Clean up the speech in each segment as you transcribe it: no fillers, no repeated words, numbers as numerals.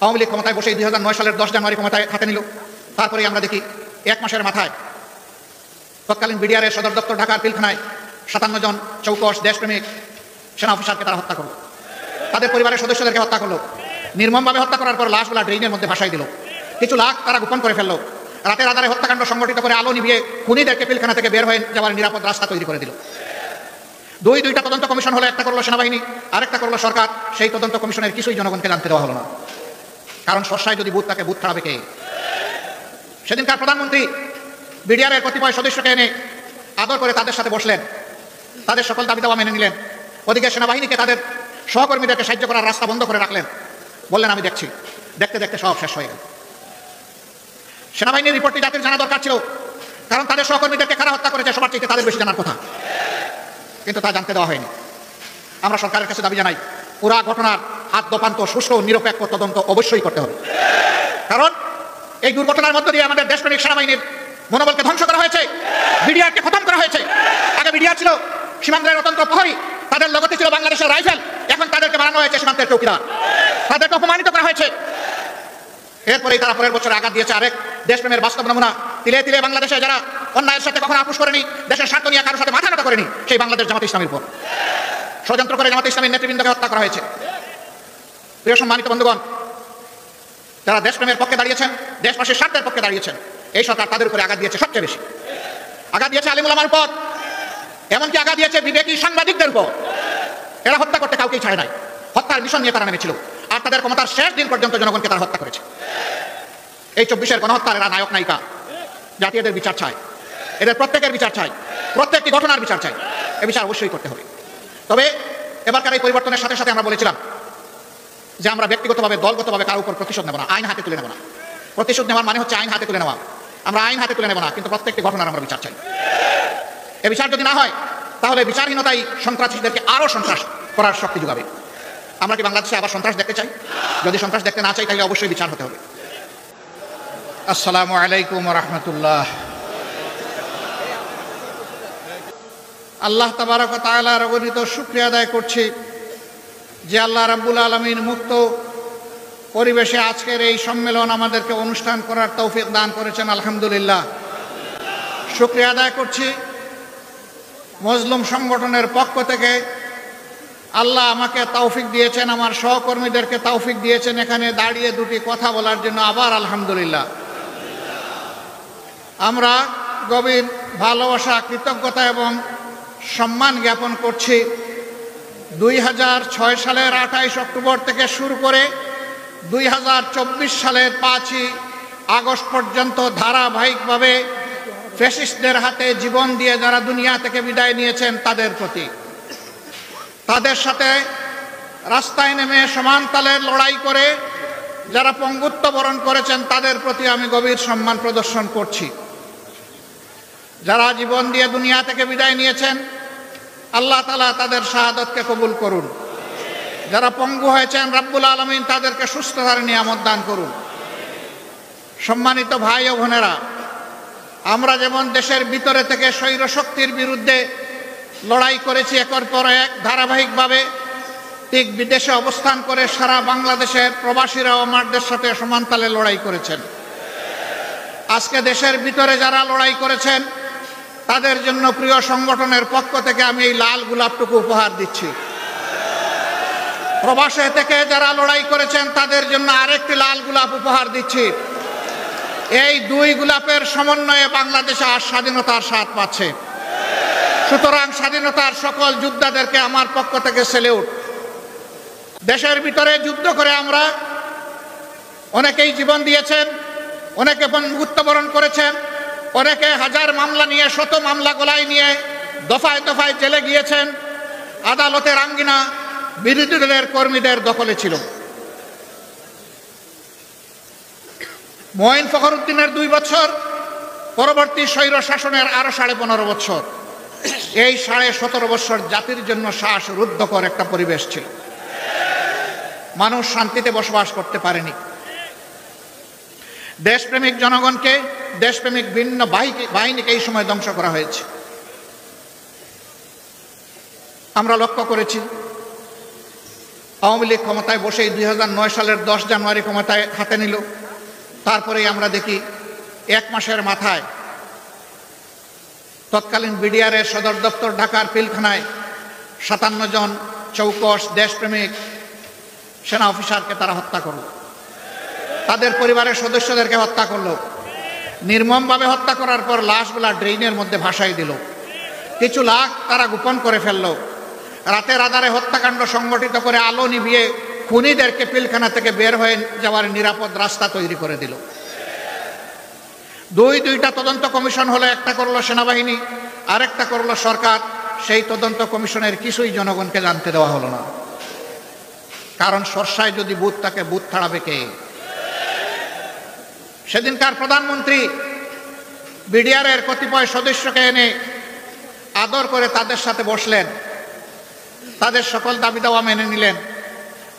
আওয়ামী লীগ ক্ষমতায় বসে 2009 সালের 10 জানুয়ারি ক্ষমতায় হাতে নিল। তারপরে আমরা দেখি 1 মাসের মাথায় তৎকালীন বিডিআরের সদর দপ্তর ঢাকার পিলখানায় 57 জন চৌকস দেশপ্রেমিক সেনা অফিসারকে তারা হত্যা করলো, তাদের পরিবারের সদস্যদেরকে হত্যা করলো, নির্মমভাবে হত্যা করার পর লাশগুলা ড্রেইনের মধ্যে ভাসাই দিল। কিছু লাশ তারা গোপন করে ফেললো। রাতের আধারে হত্যাকাণ্ড সংগঠিত করে আলো নিভিয়ে খুনিদেরকে পিলখানা থেকে বের হয়ে যাওয়ার নিরাপদ রাস্তা তৈরি করে দিল। দুইটা তদন্ত কমিশন হলো, একটা করলো সেনাবাহিনী, আরেকটা করলো সরকার। সেই তদন্ত কমিশনের কিছুই জনগণকে জানতে দেওয়া হলো না, কারণ সর্ষায় যদি বুথ থাকে বুথ খারাপে কে? সেদিনকার প্রধানমন্ত্রী বিডিআরের কতিপয় সদস্যকে এনে আদর করে তাদের সাথে বসলেন, তাদের সকল দাবি দাওয়া মেনে নিলেন। ওদিকে সেনাবাহিনীকে তাদের সহকর্মীদেরকে সাহায্য করার রাস্তা বন্ধ করে রাখলেন। বললেন আমি দেখছি। দেখতে দেখতে সব শেষ হয়ে গেল। সেনাবাহিনীর রিপোর্টটি জাতির জানা দরকার ছিল, কারণ তাদের সহকর্মীদেরকে কারা হত্যা করেছে সবার চাইতে তাদের বেশি জানার কথা, কিন্তু তা জানতে দেওয়া হয়নি। আমরা সরকারের কাছে দাবি জানাই, পুরা ঘটনার আদ্যপান্ত সুষ্ঠু নিরপেক্ষ তদন্ত অবশ্যই করতে হবে, কারণ এই দুর্ঘটনার মধ্য দিয়ে আমাদের দেশপ্রেমিক সেনাবাহিনীর মনোবলকে ধ্বংস করা হয়েছে, বিডিআরকে খতম করা হয়েছে। আগে বিডিআর ছিল সীমান্তের অতন্ত্র প্রহরী, তাদের লগতে ছিল বাংলাদেশের রাইফেল, এখন তাদেরকে বানানো হয়েছে সীমান্তের চৌকিদার, তাদেরকে অপমানিত করা হয়েছে। এরপরেই তারা পরের বছর আঘাত দিয়েছে আরেক দেশপ্রেমের বাস্তব নমুনা। তিলে তিলে বাংলাদেশে যারা অন্যায়ের সাথে কখনো আপোষ করেনি, দেশের স্বার্থ নিয়ে কারোর সাথে মাথা নত করেনি, সেই বাংলাদেশ জামাত ইসলামীর উপর ষড়যন্ত্র করে জামাত ইসলামীর নেতৃবৃন্দকে হত্যা করা হয়েছে। প্রিয় সম্মানিত বন্ধুগণ, যারা দেশপ্রেমের পক্ষে দাঁড়িয়েছেন, দেশবাসীর স্বার্থের পক্ষে দাঁড়িয়েছেন, এই সরকার তাদের উপরে আঘাত দিয়েছে সবচেয়ে বেশি। আঘাত দিয়েছে আলিম উলামার উপর, এমনকি আঘাত দিয়েছে বিবেকী সাংবাদিকদের উপর। এরা হত্যা করতে কাউকেই ছাড়ে নাই, হত্যার মিশন নিয়ে তারা নেমেছিল, আর তাদের ক্ষমতার শেষ দিন পর্যন্ত জনগণকে তারা হত্যা করেছে। এই 24-এর গণহত্যার এরা নায়ক নায়িকা। জাতি এদের বিচার চায়, এদের প্রত্যেকের বিচার চাই, প্রত্যেকটি ঘটনার বিচার চাই। এ বিচার অবশ্যই করতে হবে। তবে এবারকার এই পরিবর্তনের সাথে সাথে আমরা বলেছিলাম যে আমরা ব্যক্তিগতভাবে দলগতভাবে কারোর উপর প্রতিশোধ নেব না, আইন হাতে তুলে নেব না। প্রতিশোধ নেওয়ার মানে হচ্ছে আইন হাতে তুলে নেওয়া। আমরা আইন হাতে তুলে নেব না, কিন্তু প্রত্যেকটি ঘটনার আমরা বিচার চাই। এ বিচার যদি না হয়, তাহলে বিচারহীনতাই সন্ত্রাসীদেরকে আরো সন্ত্রাস করার শক্তি যোগাবে। আমরা কি বাংলাদেশে আবার সন্ত্রাস দেখতে চাই? যদি সন্ত্রাস দেখতে না চাই, তাহলে অবশ্যই বিচার হতে হবে। আসসালামু আলাইকুম ওয়া রাহমাতুল্লাহ। আল্লাহ তাবারক ওয়া তাআলার অগণিত শুকরিয়া আদায় করছি যে আল্লাহ রাব্বুল আলামিন মুক্ত পরিবেশে আজকের এই সম্মেলন আমাদেরকে অনুষ্ঠান করার তৌফিক দান করেছেন। আলহামদুলিল্লাহ। শুকরিয়া আদায় করছি মজলুম সংগঠনের পক্ষ থেকে আল্লাহ আমাকে তৌফিক দিয়েছেন, আমার সহকর্মীদেরকে তৌফিক দিয়েছেন এখানে দাঁড়িয়ে দুটি কথা বলার জন্য। আবার আলহামদুলিল্লাহ। আমরা গভীর ভালোবাসা, কৃতজ্ঞতা এবং সম্মান জ্ঞাপন করছি 2006 সালের 28 অক্টোবর থেকে শুরু করে 2024 সালের 5ই আগস্ট পর্যন্ত ধারাবাহিকভাবে ফ্যাসিস্টদের হাতে জীবন দিয়ে যারা দুনিয়া থেকে বিদায় নিয়েছেন তাদের প্রতি, তাদের সাথে রাস্তায় নেমে সমান তালের লড়াই করে যারা পঙ্গুত্ব বরণ করেছেন তাদের প্রতি আমি গভীর সম্মান প্রদর্শন করছি। যারা জীবন দিয়ে দুনিয়া থেকে বিদায় নিয়েছেন, আল্লাহ তাআলা তাদের শাহাদাতকে কবুল করুন। যারা পঙ্গু হয়েছেন, রাব্বুল আলামিন তাদেরকে সুস্থতার নিয়ামত দান করুন। সম্মানিত ভাই ও বোনেরা, আমরা যেমন দেশের ভিতরে থেকে স্বৈর শক্তির বিরুদ্ধে লড়াই করেছি একের পর এক ধারাবাহিকভাবে, ঠিক বিদেশে অবস্থান করে সারা বাংলাদেশের প্রবাসীরাও আমাদের সাথে সমানতালে লড়াই করেছেন। আজকে দেশের ভিতরে যারা লড়াই করেছেন তাদের জন্য প্রিয় সংগঠনের পক্ষ থেকে আমি এই লাল গোলাপটুকু উপহার দিচ্ছি। প্রবাসে থেকে যারা লড়াই করেছেন তাদের জন্য আরেকটি লাল গোলাপ উপহার দিচ্ছি। এই দুই গোলাপের সমন্বয়ে বাংলাদেশে আজ স্বাধীনতার স্বাদ পাচ্ছে। সুতরাং স্বাধীনতার সকল যোদ্ধাদেরকে আমার পক্ষ থেকে সেলিউট। দেশের ভিতরে যুদ্ধ করে আমরা অনেকেই জীবন দিয়েছেন, অনেকে মৃত্যুবরণ করেছেন, অনেকে হাজার মামলা নিয়ে, শত মামলা গলায় নিয়ে দফায় দফায় জেলে গিয়েছেন। আদালতের আঙ্গিনা বিরোধী দলের কর্মীদের দখলে ছিল। মঈন ফখরুদ্দিনের 2 বছর, পরবর্তী স্বৈর শাসনের আরো 15.5 বছর। এই 17.5 বছর জাতির জন্য শ্বাসরুদ্ধকর একটা পরিবেশ ছিল। মানুষ শান্তিতে বসবাস করতে পারেনি। দেশপ্রেমিক জনগণকে, দেশপ্রেমিক ভিন্ন বাহিনীকে এই সময় ধ্বংস করা হয়েছে। আমরা লক্ষ্য করেছি আওয়ামী লীগ ক্ষমতায় বসেই 2009 সালের 10 জানুয়ারি ক্ষমতায় হাতে নিল। তারপরেই আমরা দেখি 1 মাসের মাথায় তৎকালীন বিডিআরের সদর দপ্তর ঢাকার পিলখানায় 57 জন চৌকস দেশপ্রেমিক সেনা অফিসারকে তারা হত্যা করল, তাদের পরিবারের সদস্যদেরকে হত্যা করলো, নির্মমভাবে হত্যা করার পর লাশগুলা ড্রেইনের মধ্যে ভাসাই দিল। কিছু লাশ তারা গোপন করে ফেলল। রাতের আধারে হত্যাকাণ্ড সংগঠিত করে আলো নিভিয়ে খুনিদেরকে পিলখানা থেকে বের হয়ে যাওয়ার নিরাপদ রাস্তা তৈরি করে দিল। দুইটা তদন্ত কমিশন হলো, একটা করলো সেনাবাহিনী, আরেকটা করলো সরকার। সেই তদন্ত কমিশনের কিছুই জনগণকে জানতে দেওয়া হলো না, কারণ সরষায় যদি বুথ থাকে বুথ ছাড়াবে কে? সেদিনকার প্রধানমন্ত্রী বিডিআরের কতিপয় সদস্যকে এনে আদর করে তাদের সাথে বসলেন, তাদের সকল দাবি দাওয়া মেনে নিলেন।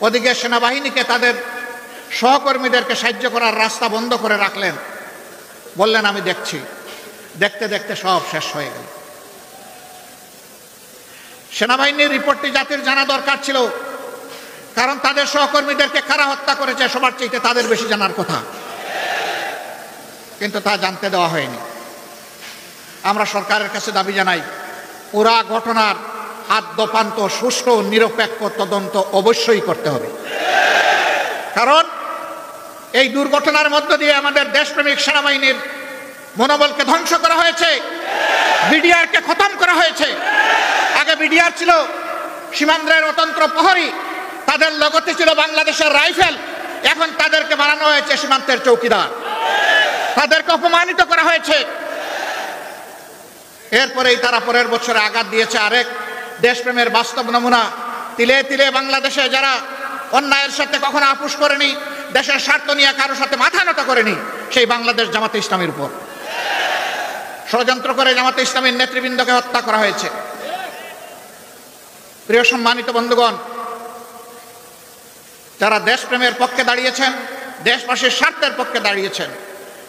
ওদিকে সেনাবাহিনীকে তাদের সহকর্মীদেরকে সাহায্য করার রাস্তা বন্ধ করে রাখলেন, বললেন আমি দেখছি। দেখতে দেখতে সব শেষ হয়ে গেল। সেনাবাহিনীর রিপোর্টটি জাতির জানা দরকার ছিল, কারণ তাদের সহকর্মীদেরকে কারা হত্যা করেছে সবার চাইতে তাদের বেশি জানার কথা, কিন্তু তা জানতে দেওয়া হয়নি। আমরা সরকারের কাছে দাবি জানাই, পুরা ঘটনার আদ্যপান্ত সুষ্ঠু নিরপেক্ষ তদন্ত অবশ্যই করতে হবে, কারণ এই দুর্ঘটনার মধ্য দিয়ে আমাদের দেশপ্রেমিক সেনাবাহিনীর মনোবলকে ধ্বংস করা হয়েছে, বিডিআরকে খতম করা হয়েছে। আগে বিডিআর ছিল সীমান্তের অতন্ত্র প্রহরী, তাদের লগতে ছিল বাংলাদেশের রাইফেল, এখন তাদেরকে বানানো হয়েছে সীমান্তের চৌকিদার, তাদেরকে অপমানিত করা হয়েছে। এরপরেই তারা পরের বছরে আঘাত দিয়েছে আরেক দেশপ্রেমের বাস্তব নমুনা। তিলে তিলে বাংলাদেশে যারা অন্যায়ের সাথে কখনো আপোষ করেনি, দেশের স্বার্থ নিয়ে কারোর সাথে মাথা নত করেনি, সেই বাংলাদেশ জামাতে ইসলামীর উপর ষড়যন্ত্র করে জামাতে ইসলামীর নেতৃবৃন্দকে হত্যা করা হয়েছে। প্রিয় সম্মানিত বন্ধুগণ, যারা দেশপ্রেমের পক্ষে দাঁড়িয়েছেন, দেশবাসীর স্বার্থের পক্ষে দাঁড়িয়েছেন,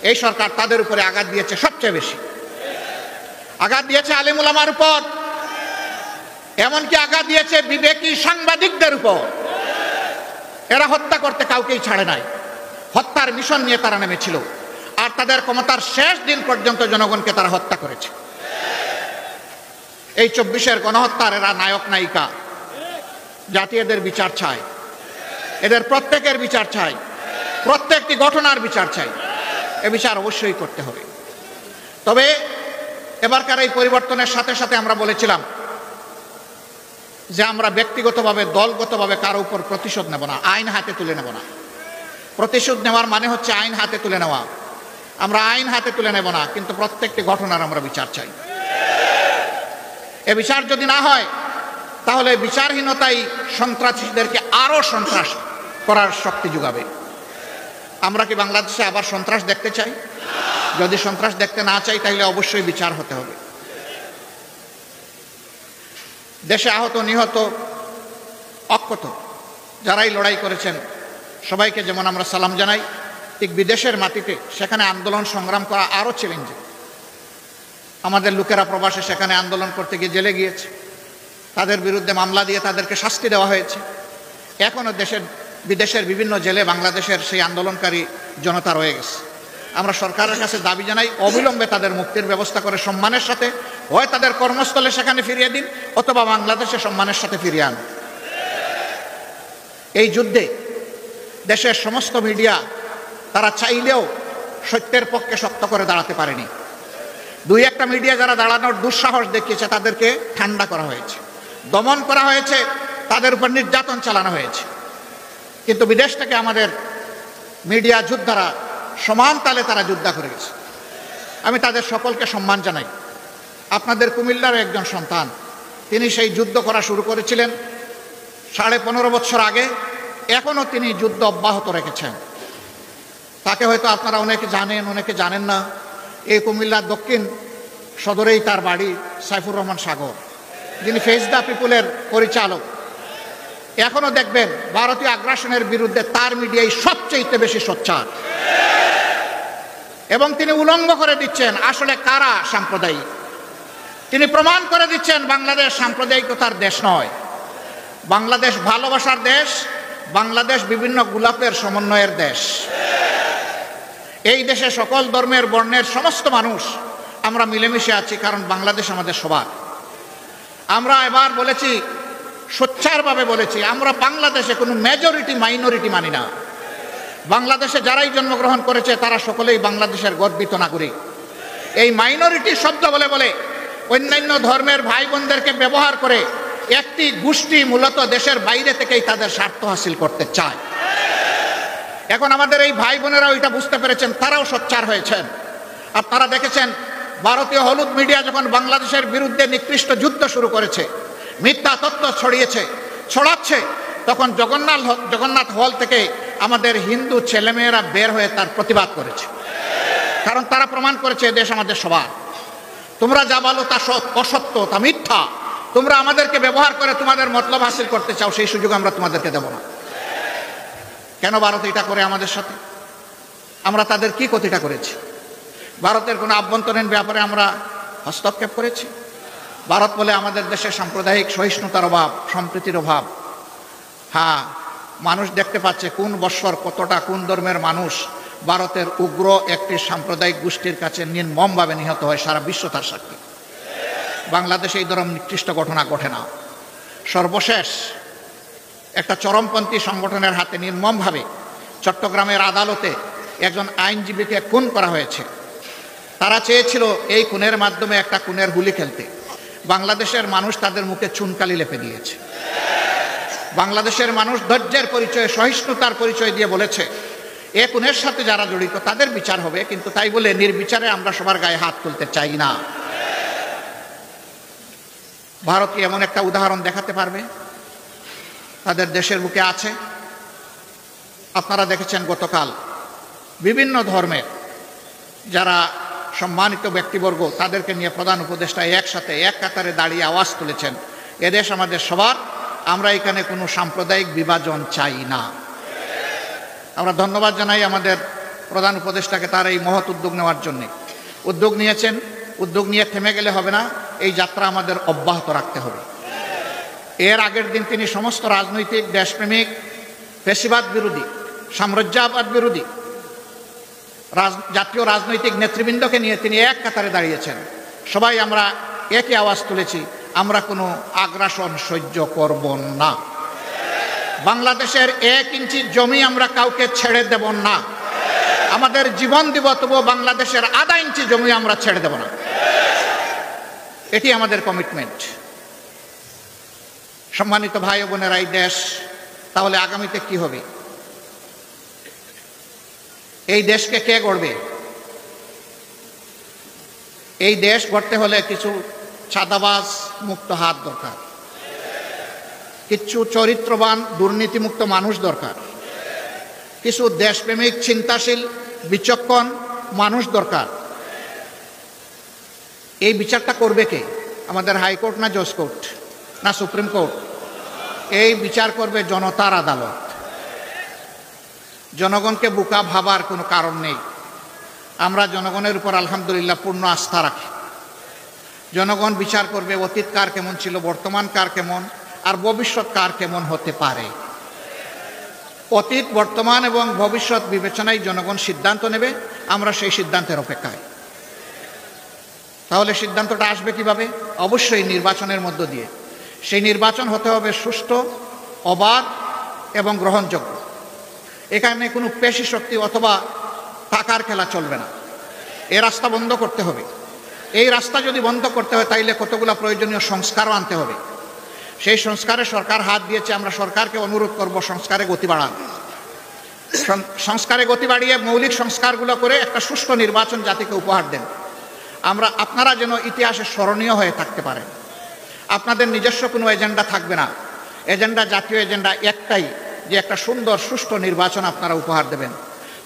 এই সরকার তাদের উপরে আঘাত দিয়েছে। সবচেয়ে বেশি আঘাত দিয়েছে আলেম উলামার উপর, এমনকি আঘাত দিয়েছে বিবেকী সাংবাদিকদের উপর। এরা হত্যা করতে কাউকেই ছাড়ে নাই, হত্যার মিশন নিয়ে তারা নেমেছিল, আর তাদের ক্ষমতার শেষ দিন পর্যন্ত জনগণকে তারা হত্যা করেছে। এই 24-এর গণহত্যার এরা নায়ক নায়িকা। জাতি এদের বিচার চায়, এদের প্রত্যেকের বিচার চাই, প্রত্যেকটি ঘটনার বিচার চাই। এ বিচার অবশ্যই করতে হবে। তবে এবারকার এই পরিবর্তনের সাথে সাথে আমরা বলেছিলাম যে আমরা ব্যক্তিগতভাবে দলগতভাবে কারো উপর প্রতিশোধ নেব না, আইন হাতে তুলে নেব না। প্রতিশোধ নেওয়ার মানে হচ্ছে আইন হাতে তুলে নেওয়া। আমরা আইন হাতে তুলে নেব না, কিন্তু প্রত্যেকটি ঘটনার আমরা বিচার চাই। এ বিচার যদি না হয়, তাহলে বিচারহীনতাই সন্ত্রাসীদেরকে আরো সন্ত্রাস করার শক্তি যোগাবে। আমরা কি বাংলাদেশে আবার সন্ত্রাস দেখতে চাই? যদি সন্ত্রাস দেখতে না চাই, তাহলে অবশ্যই বিচার হতে হবে। দেশে আহত নিহত অক্ষত যারাই লড়াই করেছেন, সবাইকে যেমন আমরা সালাম জানাই, ঠিক বিদেশের মাটিতে সেখানে আন্দোলন সংগ্রাম করা আরো চ্যালেঞ্জিং। আমাদের লোকেরা প্রবাসে সেখানে আন্দোলন করতে গিয়ে জেলে গিয়েছে, তাদের বিরুদ্ধে মামলা দিয়ে তাদেরকে শাস্তি দেওয়া হয়েছে। এখনো বিদেশের বিভিন্ন জেলে বাংলাদেশের সেই আন্দোলনকারী জনতা রয়ে গেছে। আমরা সরকারের কাছে দাবি জানাই, অবিলম্বে তাদের মুক্তির ব্যবস্থা করে সম্মানের সাথে হয় তাদের কর্মস্থলে সেখানে ফিরিয়ে দিন, অথবা বাংলাদেশে সম্মানের সাথে ফিরিয়ে আন। এই যুদ্ধে দেশের সমস্ত মিডিয়া তারা চাইলেও সত্যের পক্ষে শক্ত করে দাঁড়াতে পারেনি। দুই একটা মিডিয়া যারা দাঁড়ানোর দুঃসাহস দেখিয়েছে, তাদেরকে ঠান্ডা করা হয়েছে, দমন করা হয়েছে, তাদের উপর নির্যাতন চালানো হয়েছে। কিন্তু বিদেশ থেকে আমাদের মিডিয়া যোদ্ধারা সমান তালে তারা যুদ্ধ করে গেছে। আমি তাদের সকলকে সম্মান জানাই। আপনাদের কুমিল্লার একজন সন্তান, তিনি সেই যুদ্ধ করা শুরু করেছিলেন 15.5 বছর আগে, এখনো তিনি যুদ্ধ অব্যাহত রেখেছেন। তাকে হয়তো আপনারা অনেকে জানেন, অনেকে জানেন না। এই কুমিল্লার দক্ষিণ সদরেই তার বাড়ি। সাইফুর রহমান সাগর, যিনি ফেস দ্য পিপুলের পরিচালক। এখনো দেখবেন ভারতীয় আগ্রাসনের বিরুদ্ধে তার মিডিয়ায় সবচেয়ে বেশি সোচ্চার, এবং তিনি উলঙ্গ করে দিচ্ছেন আসলে কারা সাম্প্রদায়িক। তিনি প্রমাণ করে দিচ্ছেন বাংলাদেশ সাম্প্রদায়িকতার দেশ নয়, বাংলাদেশ ভালোবাসার দেশ, বাংলাদেশ বিভিন্ন গোলাপের সমন্বয়ের দেশ। এই দেশে সকল ধর্মের বর্ণের সমস্ত মানুষ আমরা মিলেমিশে আছি, কারণ বাংলাদেশ আমাদের সবার। আমরা এবার বলেছি, সোচ্চারভাবে বলেছি, আমরা বাংলাদেশে কোনো মেজরিটি মাইনরিটি মানি না। বাংলাদেশে যারাই জন্মগ্রহণ করেছে তারা সকলেই বাংলাদেশের গর্বিত নাগরিক। এই মাইনরিটি শব্দ বলে বলে অন্যান্য ধর্মের ভাই বোনদেরকে ব্যবহার করে একটি গোষ্ঠী মূলত দেশের বাইরে থেকেই তাদের স্বার্থ হাসিল করতে চায়। এখন আমাদের এই ভাই বোনেরাও এটা বুঝতে পেরেছেন, তারাও সোচ্চার হয়েছেন। আপনারা দেখেছেন ভারতীয় হলুদ মিডিয়া যখন বাংলাদেশের বিরুদ্ধে নিকৃষ্ট যুদ্ধ শুরু করেছে, মিথ্যা তথ্য ছড়াচ্ছে, তখন জগন্নাথ হল থেকে আমাদের হিন্দু ছেলেমেয়েরা বের হয়ে তার প্রতিবাদ করেছে। কারণ তারা প্রমাণ করেছে দেশ আমাদের সবার। তোমরা যা বলো তা অসত্য, তা মিথ্যা। তোমরা আমাদেরকে ব্যবহার করে তোমাদের মতলব হাসিল করতে চাও, সেই সুযোগ আমরা তোমাদেরকে দেব না। কেন ভারত এটা করে আমাদের সাথে? আমরা তাদের কি ক্ষতিটা করেছি? ভারতের কোনো আভ্যন্তরীণ ব্যাপারে আমরা হস্তক্ষেপ করেছি? ভারত বলে আমাদের দেশে সাম্প্রদায়িক সহিষ্ণুতার অভাব, সম্প্রীতির অভাব। হ্যাঁ, মানুষ দেখতে পাচ্ছে কোন বৎসর কতটা কোন ধর্মের মানুষ ভারতের উগ্র একটি সাম্প্রদায়িক গোষ্ঠীর কাছে নির্মমভাবে নিহত হয়। সারা বিশ্ব তার সাক্ষী। বাংলাদেশে এই ধরনের নিকৃষ্ট ঘটনা ঘটে না। সর্বশেষ একটা চরমপন্থী সংগঠনের হাতে নির্মমভাবে চট্টগ্রামের আদালতে একজন আইনজীবীকে খুন করা হয়েছে। তারা চেয়েছিল এই খুনের মাধ্যমে একটা খুনের হুলি খেলতে। বাংলাদেশের মানুষ তাদের মুখে চুনকালি লেপে দিয়েছে। বাংলাদেশের মানুষ ধৈর্যের পরিচয়, সহিষ্ণুতার পরিচয় দিয়ে বলেছে এ খুনের সাথে যারা জড়িত তাদের বিচার হবে, কিন্তু তাই বলে নির্বিচারে আমরা সবার গায়ে হাত তুলতে চাই না। ভারত কি এমন একটা উদাহরণ দেখাতে পারবে? তাদের দেশের বুকে আছে। আপনারা দেখেছেন গতকাল বিভিন্ন ধর্মের যারা সম্মানিত ব্যক্তিবর্গ তাদেরকে নিয়ে প্রধান উপদেষ্টা একসাথে এক কাতারে দাঁড়িয়ে আওয়াজ তুলেছেন, এদেশ আমাদের সবার, আমরা এখানে কোনো সাম্প্রদায়িক বিভাজন চাই না। আমরা ধন্যবাদ জানাই আমাদের প্রধান উপদেষ্টাকে তার এই মহৎ উদ্যোগ নেওয়ার জন্যে। উদ্যোগ নিয়েছেন, উদ্যোগ নিয়ে থেমে গেলে হবে না, এই যাত্রা আমাদের অব্যাহত রাখতে হবে। এর আগের দিন তিনি সমস্ত রাজনৈতিক, দেশপ্রেমিক, ফ্যাসিবাদ বিরোধী, সাম্রাজ্যবাদ বিরোধী জাতীয় রাজনৈতিক নেতৃবৃন্দকে নিয়ে তিনি এক কাতারে দাঁড়িয়েছেন। সবাই আমরা একই আওয়াজ তুলেছি, আমরা কোনো আগ্রাসন সহ্য করব না। বাংলাদেশের 1 ইঞ্চি জমি আমরা কাউকে ছেড়ে দেব না। আমাদের জীবন দিব, তবুও বাংলাদেশের আধা ইঞ্চি জমি আমরা ছেড়ে দেব না। এটি আমাদের কমিটমেন্ট। সম্মানিত ভাই ও বোনেরা, এই দেশ তাহলে আগামীতে কি হবে? এই দেশকে কে গড়বে? এই দেশ গড়তে হলে কিছু চাঁদাবাজ মুক্ত হাত দরকার, কিছু চরিত্রবান দুর্নীতিমুক্ত মানুষ দরকার, কিছু দেশপ্রেমিক, চিন্তাশীল, বিচক্ষণ মানুষ দরকার। এই বিচারটা করবে কে? আমাদের হাইকোর্ট না জজ কোর্ট না সুপ্রিম কোর্ট? এই বিচার করবে জনতার আদালত। জনগণকে বোকা ভাবার কোনো কারণ নেই। আমরা জনগণের উপর আলহামদুলিল্লাহ পূর্ণ আস্থা রাখি। জনগণ বিচার করবে অতীত কার কেমন ছিল, বর্তমান কার কেমন, আর ভবিষ্যৎ কার কেমন হতে পারে। অতীত, বর্তমান এবং ভবিষ্যৎ বিবেচনায় জনগণ সিদ্ধান্ত নেবে। আমরা সেই সিদ্ধান্তের অপেক্ষায়। তাহলে সিদ্ধান্তটা আসবে কিভাবে? অবশ্যই নির্বাচনের মধ্য দিয়ে। সেই নির্বাচন হতে হবে সুষ্ঠু, অবাধ এবং গ্রহণযোগ্য। এখানে কোনো পেশি শক্তি অথবা টাকার খেলা চলবে না। এই রাস্তা বন্ধ করতে হবে। এই রাস্তা যদি বন্ধ করতে হয় তাইলে কতগুলো প্রয়োজনীয় সংস্কারও আনতে হবে। সেই সংস্কারে সরকার হাত দিয়েছে। আমরা সরকারকে অনুরোধ করব সংস্কারে গতি বাড়ান। সংস্কারে গতি বাড়িয়ে মৌলিক সংস্কারগুলো করে একটা সুষ্ঠু নির্বাচন জাতিকে উপহার দেন। আপনারা যেন ইতিহাসে স্মরণীয় হয়ে থাকতে পারেন। আপনাদের নিজস্ব কোনো এজেন্ডা থাকবে না। এজেন্ডা, জাতীয় এজেন্ডা একটাই, যে একটা সুন্দর সুষ্ঠু নির্বাচন আপনারা উপহার দেবেন।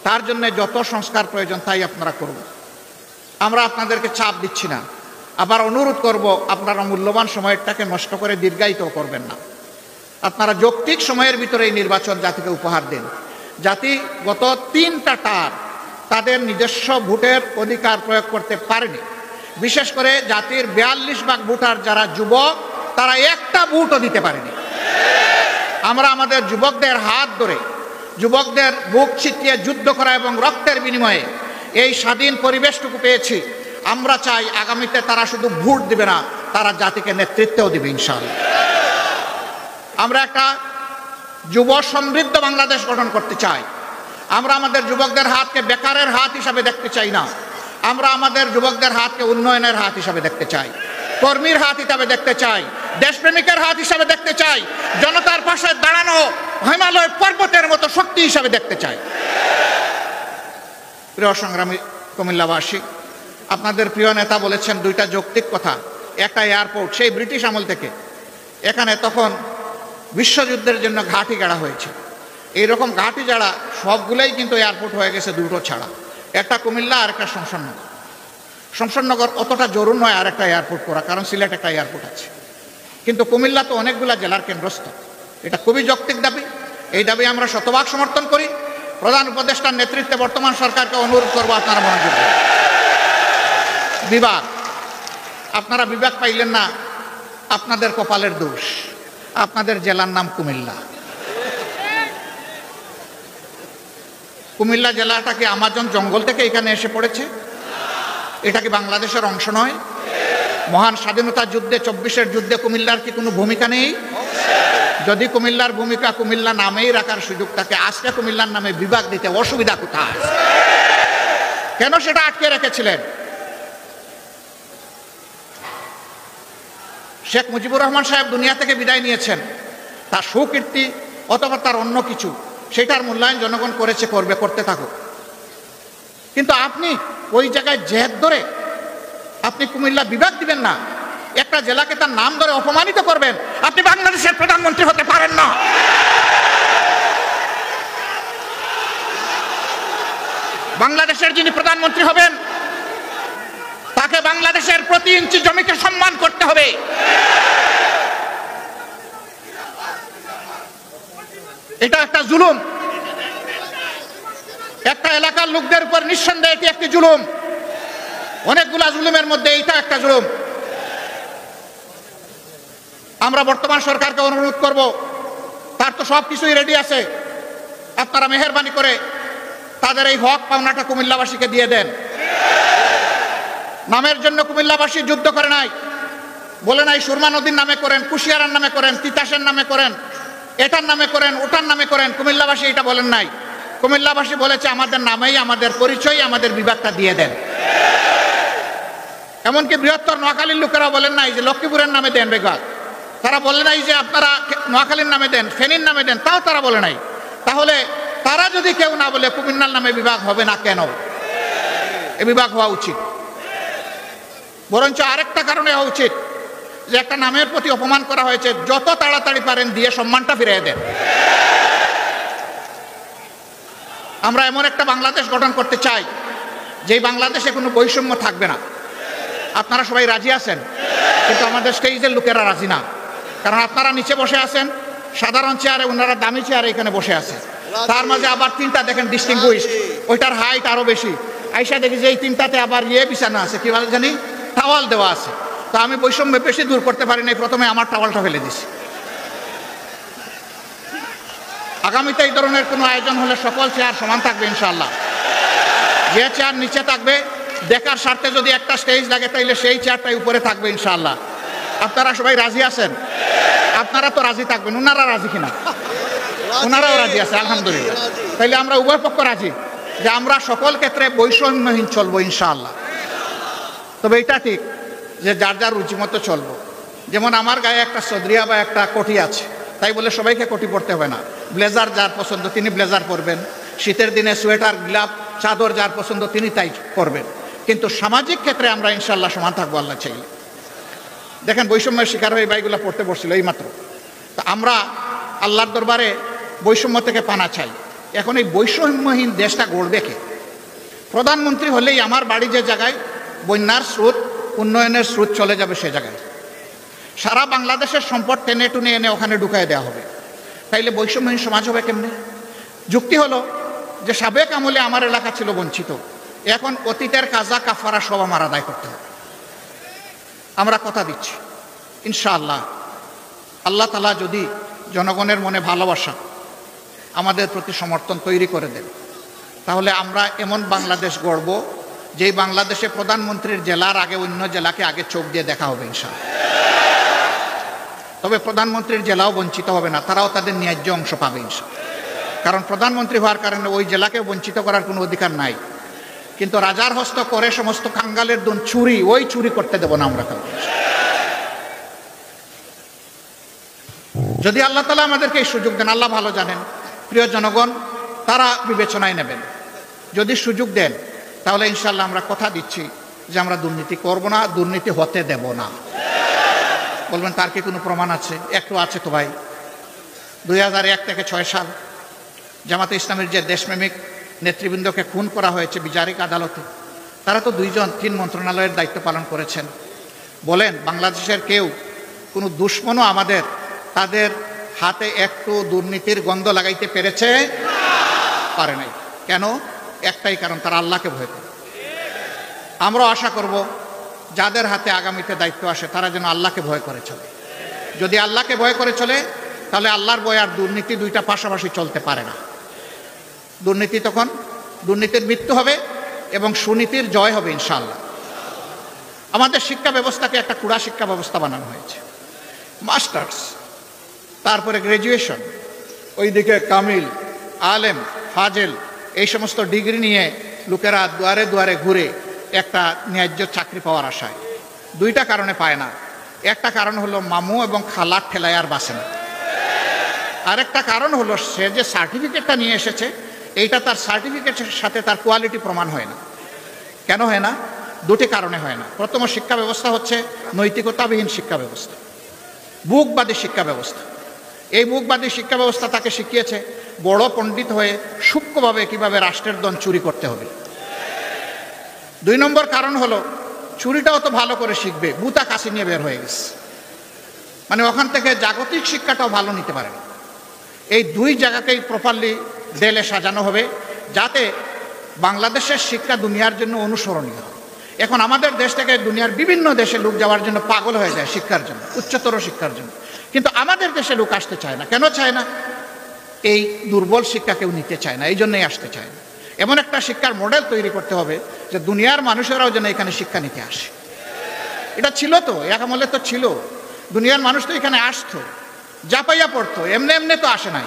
তার জন্য যত সংস্কার প্রয়োজন তাই আপনারা করুন। আমরা আপনাদেরকে চাপ দিচ্ছি না। আবার অনুরোধ করব, আপনারা মূল্যবান সময়টাকে নষ্ট করে দীর্ঘায়িত করবেন না। আপনারা যৌক্তিক সময়ের ভিতরে এই নির্বাচন জাতিকে উপহার দেন। জাতি গত 3টা টার্ম তাদের নিজস্ব ভোটের অধিকার প্রয়োগ করতে পারেনি। বিশেষ করে জাতির 42 ভাগ ভোটার যারা যুবক, তারা একটা ভোটও দিতে পারেনি। আমরা আমাদের যুবকদের হাত ধরে, যুবকদের বুক ছিটিয়ে যুদ্ধ করা এবং রক্তের বিনিময়ে এই স্বাধীন পরিবেশটুকু পেয়েছি। আমরা চাই আগামীতে তারা শুধু ভোট দিবে না, তারা জাতিকে নেতৃত্বও দিবে ইনশাআল্লাহ। আমরা একটা যুব সমৃদ্ধ বাংলাদেশ গঠন করতে চাই। আমরা আমাদের যুবকদের হাতকে বেকারের হাত হিসাবে দেখতে চাই না, আমরা আমাদের যুবকদের হাতকে উন্নয়নের হাত হিসাবে দেখতে চাই, কর্মীর হাত হিসাবে দেখতে চাই, দেশপ্রেমিকের হাত হিসাবে দেখতে চাই, জনতার পাশে দাঁড়ানো হিমালয় পর্বতের মতো শক্তি হিসাবে দেখতে চাই। প্রিয় সংগ্রামী কুমিল্লাবাসী, আপনাদের প্রিয় নেতা বলেছেন দুইটা যৌক্তিক কথা। একটা এয়ারপোর্ট, সেই ব্রিটিশ আমল থেকে এখানে তখন বিশ্বযুদ্ধের জন্য ঘাঁটি গাড়া হয়েছে। এইরকম ঘাঁটি যারা সবগুলোই কিন্তু এয়ারপোর্ট হয়ে গেছে দুটো ছাড়া, একটা কুমিল্লা আর একটা শমশাননগর। শমশাননগর অতটা জরুর নয় আর একটা এয়ারপোর্ট করা, কারণ সিলেট একটা এয়ারপোর্ট আছে, কিন্তু কুমিল্লা তো অনেকগুলা জেলার কেন্দ্রস্থল। এটা খুবই যৌক্তিক দাবি, এই দাবি আমরা শতভাগ সমর্থন করি। প্রধান উপদেষ্টার নেতৃত্বে বর্তমান সরকারকে অনুরোধ করবো আপনারা মনোযোগ দিন। বিভাগ, আপনারা বিভাগ পাইলেন না, আপনাদের কপালের দোষ। আপনাদের জেলার নাম কুমিল্লা। কুমিল্লা জেলাটা কি আমাজন জঙ্গল থেকে এখানে এসে পড়েছে? এটা কি বাংলাদেশের অংশ নয়? মহান স্বাধীনতা যুদ্ধে, 24-এর যুদ্ধে কুমিল্লার কি কোনো ভূমিকা নেই? যদি কুমিল্লার ভূমিকা কুমিল্লা নামেই রাখার সুযোগ থাকে, আজকে কুমিল্লার নামে বিভাগ দিতে অসুবিধা কোথায়? কেন সেটা আটকে রেখেছিলেন? শেখ মুজিবুর রহমান সাহেব দুনিয়া থেকে বিদায় নিয়েছেন, তার সুকীর্তি অথবা তার অন্য কিছু, সেটার মূল্যায়ন জনগণ করেছে, করবে, করতে থাকুক। কিন্তু আপনি ওই জায়গায় জেদ ধরে আপনি কুমিল্লা বিভাগ দিবেন না, একটা জেলাকে তার নাম ধরে অপমানিত করবেন। আপনি বাংলাদেশের প্রধানমন্ত্রী হতে পারেন না। বাংলাদেশের যিনি প্রধানমন্ত্রী হবেন, তাকে বাংলাদেশের প্রতি ইঞ্চি জমিকে সম্মান করতে হবে। এটা একটা জুলুম, একটা এলাকার লোকদের উপর নিঃসন্দেহে এটি একটি জুলুম। অনেকগুলা জুলুমের মধ্যে এইটা একটা জুলুম। আমরা বর্তমান সরকারকে অনুরোধ করব, তার তো সব কিছুই রেডি আছে, আপনারা মেহেরবানি করে তাদের এই হক পাওনাটা কুমিল্লাবাসীকে দিয়ে দেন। নামের জন্য কুমিল্লাবাসী যুদ্ধ করে নাই, বলে নাই সুরমা নদীর নামে করেন, কুশিয়ারার নামে করেন, তিতাসের নামে করেন, এটার নামে করেন, ওটার নামে করেন। কুমিল্লাবাসী এটা বলেন নাই। কুমিল্লাবাসী বলেছে আমাদের নামেই, আমাদের পরিচয়, আমাদের বিভাগটা দিয়ে দেন। এমনকি বৃহত্তর নোয়াখালীর লোকেরা বলেন নাই যে লক্ষ্মীপুরের নামে দেন বিভাগ, তারা বলে নাই যে আপনারা নোয়াখালীর নামে দেন, ফেনীর নামে দেন, তাও তারা বলে নাই। তাহলে তারা যদি কেউ না বলে কুমিল্লার নামে বিভাগ হবে না কেন? এ বিভাগ হওয়া উচিত। বরঞ্চ আরেকটা কারণে হওয়া উচিত যে একটা নামের প্রতি অপমান করা হয়েছে, যত তাড়াতাড়ি পারেন দিয়ে সম্মানটা ফিরিয়ে দেন। আমরা এমন একটা বাংলাদেশ গঠন করতে চাই যেই বাংলাদেশে কোনো বৈষম্য থাকবে না। আপনারা সবাই রাজি আছেন, কিন্তু আমাদের স্টেজের লোকেরা রাজি না। কারণ আপনারা নিচে বসে আছেন সাধারণ চেয়ারে, ওনারা দামি চেয়ারে এখানে বসে আছে। তার মাঝে আবার তিনটা দেখেন ডিস্টিংগুইশ, ওইটার হাইট আরো বেশি। আইসা দেখি যে এই তিনটাতে আবার বিছানা আছে, কি বলে জানি, টাওয়াল দেওয়া আছে। তো আমি বৈষম্য বেশি দূর করতে পারি নাই, প্রথমে আমার টাওয়ালটা ফেলে দিছি। আগামীতে এই ধরনের কোনো আয়োজন হলে সকল চেয়ার সমান থাকবে ইনশাআল্লাহ। যে চেয়ার নিচে থাকবে, দেখার স্বার্থে যদি একটা স্টেজ লাগে, তাইলে সেই চেয়ারটাই উপরে থাকবে ইনশাআল্লাহ। আপনারা সবাই রাজি আছেন? আপনারা তো রাজি থাকবেন, ওনারা রাজি কিনা? ওনারাও রাজি আছে, আলহামদুলিল্লাহ। তাইলে আমরা উভয় পক্ষ রাজি যে আমরা সকল ক্ষেত্রে বৈষম্যহীন চলবো ইনশাআল্লাহ। তবে এটা ঠিক যে যার যার রুচি মতো চলবো। যেমন আমার গায়ে একটা সদরিয়া বা একটা কোটি আছে, তাই বলে সবাইকে কোটি পরতে হবে না। ব্লেজার যার পছন্দ তিনি ব্লেজার পরবেন, শীতের দিনে সোয়েটার, গ্লাভ, চাদর যার পছন্দ তিনি তাই করবেন। কিন্তু সামাজিক ক্ষেত্রে আমরা ইনশাআল্লাহ সমান থাকবো আল্লাহ চাইলে। দেখেন বৈষম্যের শিকার হয়ে বাইগুলো পড়তে বসছিল এইমাত্র। তো আমরা আল্লাহর দরবারে বৈষম্য থেকে পানা চাই। এখন এই বৈষম্যহীন দেশটা গড়বে কে? প্রধানমন্ত্রী হলেই আমার বাড়ি যে জায়গায় বন্যার স্রোত, উন্নয়নের স্রোত চলে যাবে সে জায়গায়, সারা বাংলাদেশের সম্পদ টেনে টুনে এনে ওখানে ঢুকায় দেওয়া হবে। তাইলে বৈষম্যহীন সমাজ হবে কেমনে? যুক্তি হলো যে সাবেক আমলে আমার এলাকা ছিল বঞ্চিত, এখন অতীতের কাজা কাফারা সব আমার আদায় করতে হবে। আমরা কথা দিচ্ছি ইনশাআল্লাহ, আল্লাহ তাআলা যদি জনগণের মনে ভালোবাসা, আমাদের প্রতি সমর্থন তৈরি করে দেন, তাহলে আমরা এমন বাংলাদেশ গড়ব যেই বাংলাদেশে প্রধানমন্ত্রীর জেলার আগে অন্য জেলাকে আগে চোখ দিয়ে দেখা হবে ইনশাআল্লাহ। তবে প্রধানমন্ত্রীর জেলাও বঞ্চিত হবে না, তারাও তাদের ন্যায্য অংশ পাবে ইনশাআল্লাহ। কারণ প্রধানমন্ত্রী হওয়ার কারণে ওই জেলাকে বঞ্চিত করার কোনো অধিকার নাই। কিন্তু রাজার হস্ত করে সমস্ত কাঙ্গালের দুন চুরি, ওই চুরি করতে দেব না আমরা কাউকে। যদি আল্লাহ তাআলা আমাদেরকে এই সুযোগ দেন, আল্লাহ ভালো জানেন, প্রিয় জনগণ তারা বিবেচনায় নেবেন। যদি সুযোগ দেন তাহলে ইনশাআল্লাহ আমরা কথা দিচ্ছি যে আমরা দুর্নীতি করব না, দুর্নীতি হতে দেব না। বলবেন তার কি কোনো প্রমাণ আছে? একটু আছে তো ভাই। 2001 থেকে 6 সাল জামাতে ইসলামের যে দেশপ্রেমিক নেতৃবৃন্দকে খুন করা হয়েছে বিচারিক আদালতে, তারা তো 3 মন্ত্রণালয়ের দায়িত্ব পালন করেছেন। বলেন বাংলাদেশের কেউ কোনো দুশ্মনও আমাদের তাদের হাতে একটু দুর্নীতির গন্ধ লাগাইতে পেরেছে? পারে নাই। কেন? একটাই কারণ, তারা আল্লাহকে ভয় করে। আমরা আশা করব যাদের হাতে আগামীতে দায়িত্ব আসে তারা যেন আল্লাহকে ভয় করে চলে। যদি আল্লাহকে ভয় করে চলে তাহলে আল্লাহর ভয় আর দুর্নীতি দুইটা পাশাপাশি চলতে পারে না। দুর্নীতি তখন দুর্নীতির মৃত্যু হবে এবং সুনীতির জয় হবে ইনশাআল্লাহ। আমাদের শিক্ষা ব্যবস্থাকে একটা কুড়া শিক্ষা ব্যবস্থা বানানো হয়েছে। মাস্টার্স, তারপরে গ্র্যাজুয়েশন, ওইদিকে কামিল, আলেম, ফাজেল, এই সমস্ত ডিগ্রি নিয়ে লোকেরা দুয়ারে দুয়ারে ঘুরে একটা ন্যায্য চাকরি পাওয়ার আশায়। 2টা কারণে পায় না। একটা কারণ হলো মামু এবং খালার ঠেলায় আর বাসে না। আরেকটা কারণ হলো সে যে সার্টিফিকেটটা নিয়ে এসেছে এইটা তার সার্টিফিকেটের সাথে তার কোয়ালিটি প্রমাণ হয় না। কেন হয় না? 2টি কারণে হয় না। প্রথম শিক্ষা ব্যবস্থা হচ্ছে নৈতিকতাবিহীন শিক্ষা ব্যবস্থা, বুকবাদী শিক্ষা ব্যবস্থা। এই বুকবাদী শিক্ষা ব্যবস্থা তাকে শিখিয়েছে বড় পণ্ডিত হয়ে সূক্ষ্মভাবে কিভাবে রাষ্ট্রের ধন চুরি করতে হবে। 2 নম্বর কারণ হলো চুরিটাও তো ভালো করে শিখবে, বুতা কাশি নিয়ে বের হয়ে গেছে, মানে ওখান থেকে জাগতিক শিক্ষাটাও ভালো নিতে পারে না। এই 2 জায়গাতেই প্রপারলি দেলে সাজানো হবে যাতে বাংলাদেশের শিক্ষা দুনিয়ার জন্য অনুসরণীয় হয়। এখন আমাদের দেশ থেকে দুনিয়ার বিভিন্ন দেশে লোক যাওয়ার জন্য পাগল হয়ে যায় শিক্ষার জন্য, উচ্চতর শিক্ষার জন্য, কিন্তু আমাদের দেশে লোক আসতে চায় না। কেন চায় না? এই দুর্বল শিক্ষা কেউ নিতে চায় না, এই জন্যই আসতে চায় না। এমন একটা শিক্ষার মডেল তৈরি করতে হবে যে দুনিয়ার মানুষেরাও যেন এখানে শিক্ষা নিতে আসে। এটা ছিল তো, এক আমলে তো ছিল, দুনিয়ার মানুষ তো এখানে আসতো, জাপাইয়া পড়তো, এমনি এমনি তো আসে নাই।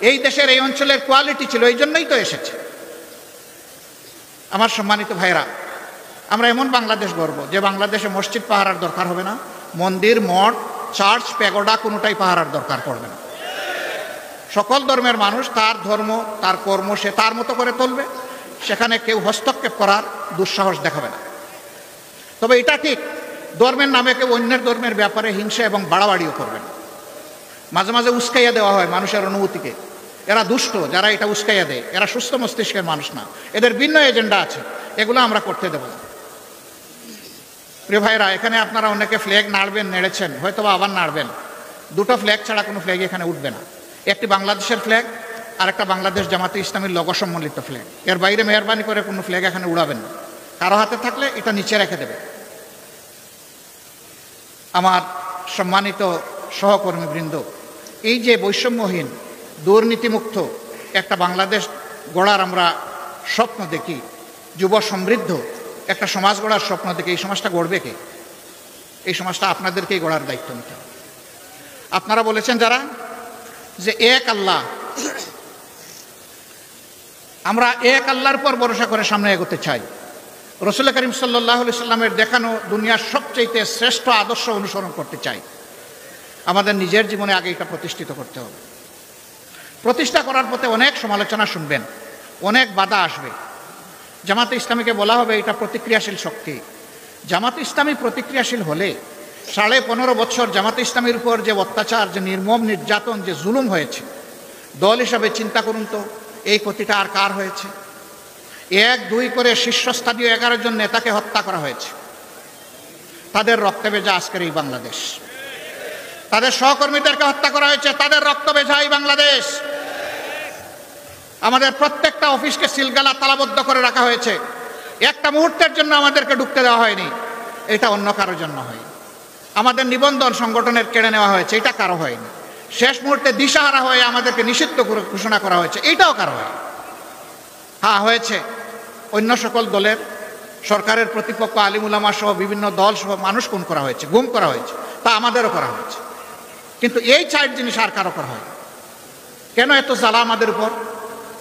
এই দেশের এই অঞ্চলের কোয়ালিটি ছিল, এই জন্যই তো এসেছে। আমার সম্মানিত ভাইরা, আমরা এমন বাংলাদেশ গড়ব যে বাংলাদেশে মসজিদ পাহারার দরকার হবে না, মন্দির, মঠ, চার্চ, প্যাগোডা কোনোটাই পাহারার দরকার পড়বে না। সকল ধর্মের মানুষ তার ধর্ম, তার কর্ম সে তার মতো করে তুলবে, সেখানে কেউ হস্তক্ষেপ করার দুঃসাহস দেখাবে না। তবে এটা ঠিক, ধর্মের নামে কেউ অন্যের ধর্মের ব্যাপারে হিংসা এবং বাড়াবাড়িও করবে না। মাঝে মাঝে উস্কাইয়া দেওয়া হয় মানুষের অনুভূতিকে। এরা দুষ্ট, যারা এটা উস্কাইয়া দেয় এরা সুস্থ মস্তিষ্কের মানুষ না, এদের ভিন্ন এজেন্ডা আছে, এগুলো আমরা করতে দেব না। প্রিয় ভাইরা, এখানে আপনারা অনেকে ফ্ল্যাগ নাড়বেন, নেড়েছেন, হয়তো বা আবার নাড়বেন। 2টো ফ্ল্যাগ ছাড়া কোনো ফ্ল্যাগ এখানে উঠবে না। একটি বাংলাদেশের ফ্ল্যাগ আর একটা বাংলাদেশ জামাতে ইসলামীর লোগো সম্বলিত ফ্ল্যাগ। এর বাইরে মেহরবানি করে কোনো ফ্ল্যাগ এখানে উড়াবেন না। কারো হাতে থাকলে এটা নিচে রেখে দেবে। আমার সম্মানিত সহকর্মীবৃন্দ, এই যে বৈষম্যহীন দুর্নীতিমুক্ত একটা বাংলাদেশ গড়ার আমরা স্বপ্ন দেখি, যুব সমৃদ্ধ একটা সমাজ গড়ার স্বপ্ন দেখি, এই সমাজটা গড়বে কে? এই সমাজটা আপনাদেরকেই গড়ার দায়িত্ব নিতে হবে। আপনারা বলেছেন যারা যে এক আল্লাহ, আমরা এক আল্লাহর পর ভরসা করে সামনে এগোতে চাই। রাসূল করিম সাল্লাল্লাহু আলাইহি সাল্লামের দেখানো দুনিয়ার সবচেয়ে শ্রেষ্ঠ আদর্শ অনুসরণ করতে চাই। আমাদের নিজের জীবনে আগে এটা প্রতিষ্ঠিত করতে হবে। প্রতিষ্ঠা করার পথে অনেক সমালোচনা শুনবেন, অনেক বাধা আসবে। জামাতে ইসলামীকে বলা হবে এটা প্রতিক্রিয়াশীল শক্তি। জামাতে ইসলামী প্রতিক্রিয়াশীল হলে 15.5 বছর জামাতে ইসলামীর উপর যে অত্যাচার, যে নির্মম নির্যাতন, যে জুলুম হয়েছে, দল হিসাবে চিন্তা করুন তো এই ক্ষতিটা আর কার হয়েছে? 1-2 করে শীর্ষস্থানীয় 11 জন নেতাকে হত্যা করা হয়েছে। তাদের রক্তে ভেজা আজকের এই বাংলাদেশ। তাদের সহকর্মীদেরকে হত্যা করা হয়েছে, তাদের রক্ত ভেজা এই বাংলাদেশ। আমাদের প্রত্যেকটা অফিসকে সিলগালা তালাবদ্ধ করে রাখা হয়েছে, একটা মুহূর্তের জন্য আমাদেরকে ঢুকতে দেওয়া হয়নি। এটা অন্য কারোর জন্য হয়। আমাদের নিবন্ধন সংগঠনের কেড়ে নেওয়া হয়েছে, এটা কারো হয়নি। শেষ মুহূর্তে দিশাহারা হয়ে আমাদেরকে নিষিদ্ধ করে ঘোষণা করা হয়েছে, এইটাও কারো হয়? হ্যাঁ, হয়েছে। অন্য সকল দলের সরকারের প্রতিপক্ষ আলিম উলামা সহ বিভিন্ন দল সহ মানুষ খুন করা হয়েছে, গুম করা হয়েছে, তা আমাদেরও করা হয়েছে। কিন্তু এই 4 জিনিস আর কারো করা হয়? কেন এত জ্বালা আমাদের উপর?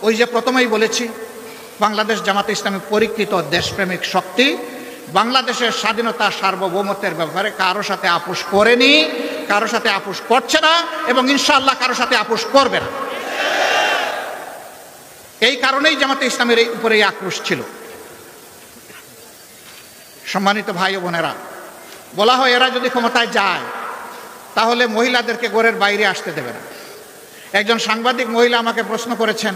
ওই যে প্রথমেই বলেছি, বাংলাদেশ জামাতে ইসলামী পরীক্ষিত দেশপ্রেমিক শক্তি বাংলাদেশের স্বাধীনতা সার্বভৌমত্বের ব্যাপারে কারো সাথে আপোষ করেনি, কারো সাথে আপোষ করছে না, এবং ইনশাআল্লাহ কারো সাথে আপোষ করবে না। এই কারণেই জামাতে ইসলামের উপরে এই আক্রোশ ছিল। সম্মানিত ভাই ও বোনেরা, বলা হয় এরা যদি ক্ষমতায় যায় তাহলে মহিলাদেরকে ঘরের বাইরে আসতে দেবে না। একজন সাংবাদিক মহিলা আমাকে প্রশ্ন করেছেন,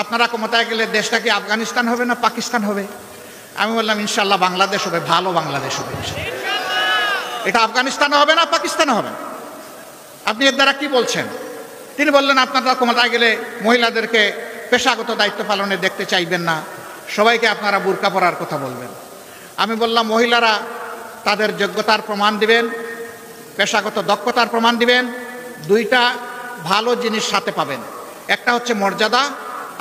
আপনারা ক্ষমতায় গেলে দেশটা কি আফগানিস্তান হবে না পাকিস্তান হবে? আমি বললাম ইনশাআল্লাহ বাংলাদেশ হবে, ভালো বাংলাদেশ হবে। এটা আফগানিস্তানও হবে না, পাকিস্তানও হবে না। আপনি এর দ্বারা কি বলছেন? তিনি বললেন, আপনারা ক্ষমতায় গেলে মহিলাদেরকে পেশাগত দায়িত্ব পালনে দেখতে চাইবেন না, সবাইকে আপনারা বুরকা পরার কথা বলবেন। আমি বললাম, মহিলারা তাদের যোগ্যতার প্রমাণ দিবেন, পেশাগত দক্ষতার প্রমাণ দিবেন, 2টা ভালো জিনিস সাথে পাবেন। একটা হচ্ছে মর্যাদা,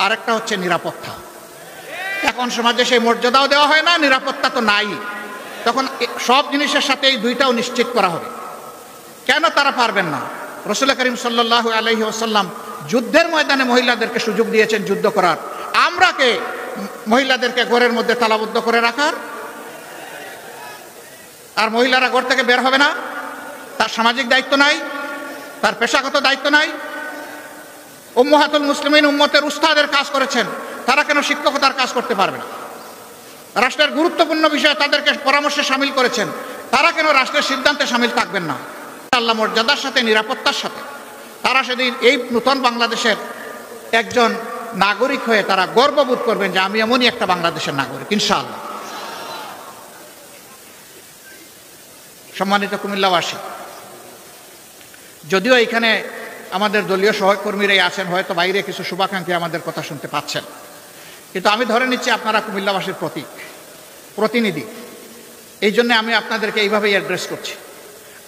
আর একটা হচ্ছে নিরাপত্তা। এখন সমাজে সেই মর্যাদাও দেওয়া হয় না, নিরাপত্তা তো নাই। তখন সব জিনিসের সাথে এই 2টাও নিশ্চিত করা হবে। কেন তারা পারবেন না? রাসূল করিম সাল্লাল্লাহু আলাইহি ওয়াসাল্লাম যুদ্ধের ময়দানে মহিলাদেরকে সুযোগ দিয়েছেন যুদ্ধ করার। আমরা কে মহিলাদেরকে ঘরের মধ্যে তালাবদ্ধ করে রাখার? আর মহিলারা ঘর থেকে বের হবে না? তার সামাজিক দায়িত্ব নাই, তার পেশাগত দায়িত্ব নাই? উম্মাহাতুল মুসলিমিন উম্মতের উস্তাদের কাজ করেছেন, তারা কেন শিক্ষকতার কাজ করতে পারবে না? রাষ্ট্রের গুরুত্বপূর্ণ বিষয়ে তাদেরকে পরামর্শে সামিল করেছেন, তারা কেন রাষ্ট্রের সিদ্ধান্তে সামিল থাকবেন না? আল্লাহ মর্যাদার সাথে, নিরাপত্তার সাথে তারা সেদিন এই নতুন বাংলাদেশের একজন নাগরিক হয়ে তারা গর্ববোধ করবেন যে আমি এমনই একটা বাংলাদেশের নাগরিক, ইনশাআল্লাহ। সম্মানিত কুমিল্লাবাসী, যদিও এখানে আমাদের দলীয় সহকর্মীরাই আছেন, হয়তো বাইরে কিছু শুভাকাঙ্ক্ষী আমাদের কথা শুনতে পাচ্ছেন, কিন্তু আমি ধরে নিচ্ছি আপনারা কুমিল্লাবাসীর প্রতিনিধি। এই জন্য আমি আপনাদেরকে এইভাবেই অ্যাড্রেস করছি।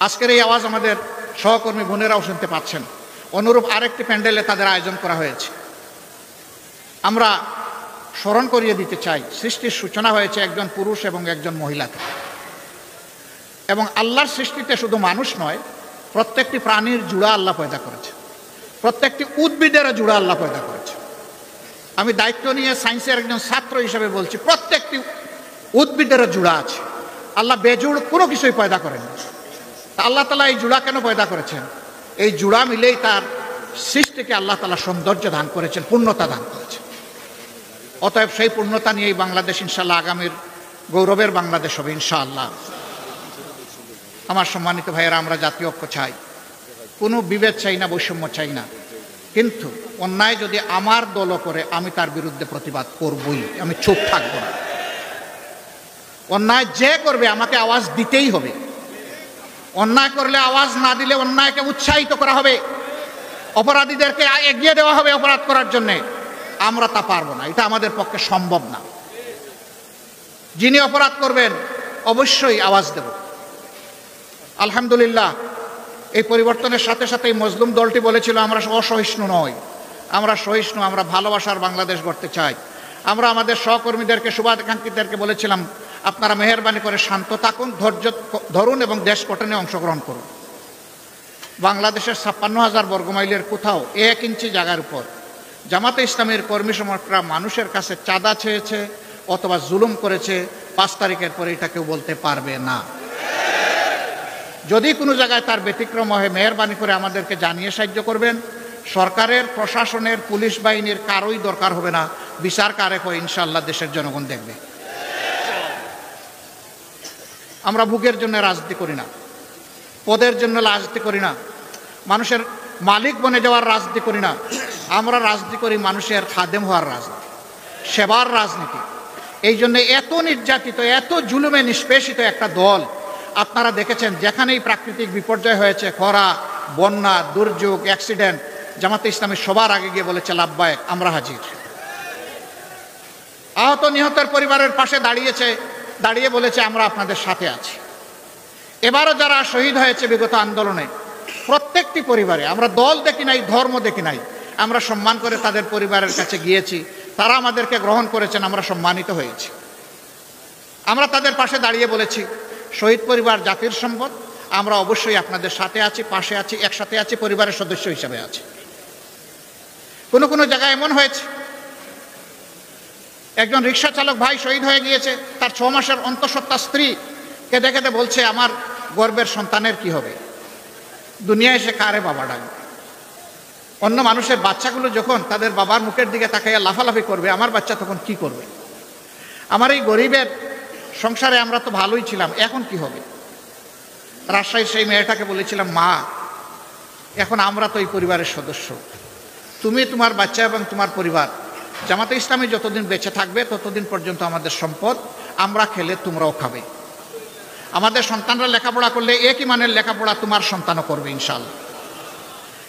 আজকের এই আওয়াজ আমাদের সহকর্মী বোনেরাও শুনতে পাচ্ছেন। অনুরূপ আরেকটি প্যান্ডেলে তাদের আয়োজন করা হয়েছে। আমরা স্মরণ করিয়ে দিতে চাই, সৃষ্টির সূচনা হয়েছে একজন পুরুষ এবং একজন মহিলাতে, এবং আল্লাহর সৃষ্টিতে শুধু মানুষ নয়, প্রত্যেকটি প্রাণীর জুড়া আল্লাহ পয়দা করেছে, প্রত্যেকটি উদ্ভিদেরও জুড়া আল্লাহ পয়দা করেছে। আমি দায়িত্ব নিয়ে সায়েন্সের একজন ছাত্র হিসেবে বলছি, প্রত্যেকটি উদ্ভিদেরও জুড়া আছে। আল্লাহ বেজুড় কোনো কিছুই পয়দা করেন। আল্লাহ তাআলা এই জুড়া কেন পয়দা করেছেন? এই জুড়া মিলেই তার সৃষ্টিকে আল্লাহ তাআলা সৌন্দর্য দান করেছেন, পূর্ণতা দান করেছেন। অতএব সেই পূর্ণতা নিয়েই বাংলাদেশ ইনশাআল্লাহ আগামীর গৌরবের বাংলাদেশ হবে ইনশাআল্লাহ। আমার সম্মানিত ভাইয়েরা, আমরা জাতীয় ঐক্য চাই, কোনো বিভেদ চাই না, বৈষম্য চাই না, কিন্তু অন্যায় যদি আমার দলও করে আমি তার বিরুদ্ধে প্রতিবাদ করবই, আমি চুপ থাকবো না। অন্যায় যে করবে আমাকে আওয়াজ দিতেই হবে। অন্যায় করলে আওয়াজ না দিলে অন্যায়কে উৎসাহিত করা হবে, অপরাধীদেরকে এগিয়ে দেওয়া হবে অপরাধ করার জন্যে। আমরা তা পারবো না, এটা আমাদের পক্ষে সম্ভব না। যিনি অপরাধ করবেন অবশ্যই আওয়াজ দেব। আলহামদুলিল্লাহ, এই পরিবর্তনের সাথে সাথে এই মজলুম দলটি বলেছিল আমরা অসহিষ্ণু নই, আমরা সহিষ্ণু, আমরা ভালোবাসার বাংলাদেশ গড়তে চাই। আমরা আমাদের সহকর্মীদেরকে, শুভাকাঙ্ক্ষীদেরকে বলেছিলাম আপনারা মেহেরবানি করে শান্ত থাকুন, ধৈর্য ধরুন এবং দেশ গঠনে অংশগ্রহণ করুন। বাংলাদেশের 56,000 বর্গমাইলের কোথাও 1 ইঞ্চি জায়গার উপর জামাতে ইসলামের কর্মী সমর্থকরা মানুষের কাছে চাঁদা চেয়েছে অথবা জুলুম করেছে 5 তারিখের পরে এটা কেউ বলতে পারবে না। যদি কোনো জায়গায় তার ব্যতিক্রম হয়, মেহেরবানি করে আমাদেরকে জানিয়ে সাহায্য করবেন। সরকারের, প্রশাসনের, পুলিশ বাহিনীর কারোই দরকার হবে না, বিচার কারে হয় ইনশাআল্লাহ দেশের জনগণ দেখবে। আমরা ভোগের জন্য রাজনীতি করি না, পদের জন্য রাজনীতি করি না, মানুষের মালিক বনে যাওয়ার রাজনীতি করি না। আমরা রাজনীতি করি মানুষের খাদেম হওয়ার রাজনীতি, সেবার রাজনীতি। এই জন্য এত নির্যাতিত, এত জুলুমে নিষ্পেষিত একটা দল আপনারা দেখেছেন, যেখানেই প্রাকৃতিক বিপর্যয় হয়েছে, খরা, বন্যা, দুর্যোগ, অ্যাক্সিডেন্ট, জামাতে ইসলামী সবার আগে গিয়ে বলেছে লাব্বায়েক, আমরা হাজির। আহত নিহতের পরিবারের পাশে দাঁড়িয়ে বলেছে আমরা আপনাদের সাথে আছি। এবারও যারা শহীদ হয়েছে বিগত আন্দোলনে, প্রত্যেকটি পরিবারে আমরা দল দেখি নাই, ধর্ম দেখি নাই, আমরা সম্মান করে তাদের পরিবারের কাছে গিয়েছি, তারা আমাদেরকে গ্রহণ করেছেন, আমরা সম্মানিত হয়েছি। আমরা তাদের পাশে দাঁড়িয়ে বলেছি, শহীদ পরিবার জাতির সম্পদ, আমরা অবশ্যই আপনাদের সাথে আছি, পাশে আছি, একসাথে আছি, পরিবারের সদস্য হিসেবে আছি। কোনো কোনো জায়গায় এমন হয়েছে, একজন রিক্সা চালক ভাই শহীদ হয়ে গিয়েছে, তার 6 মাসের অন্তঃসত্ত্বা স্ত্রী কেঁদে কেঁদে বলছে, আমার গর্বের সন্তানের কি হবে, দুনিয়ায় এসে কারে বাবা ডাকবে। অন্য মানুষের বাচ্চাগুলো যখন তাদের বাবার মুখের দিকে তাকাইয়া লাফালাফি করবে, আমার বাচ্চা তখন কি করবে। আমার এই গরিবের সংসারে আমরা তো ভালোই ছিলাম, এখন কি হবে। রাজশাহীর সেই মেয়েটাকে বলেছিলাম, মা এখন আমরা তো এই পরিবারের সদস্য, তুমি, তোমার বাচ্চা এবং তোমার পরিবার, জামাতে ইসলামী যতদিন বেঁচে থাকবে ততদিন পর্যন্ত আমাদের সম্পদ, আমরা খেলে তোমরাও খাবে। আমাদের সন্তানরা লেখাপড়া করলে একই মানের লেখাপড়া তোমার সন্তানও করবে ইনশাআল্লাহ।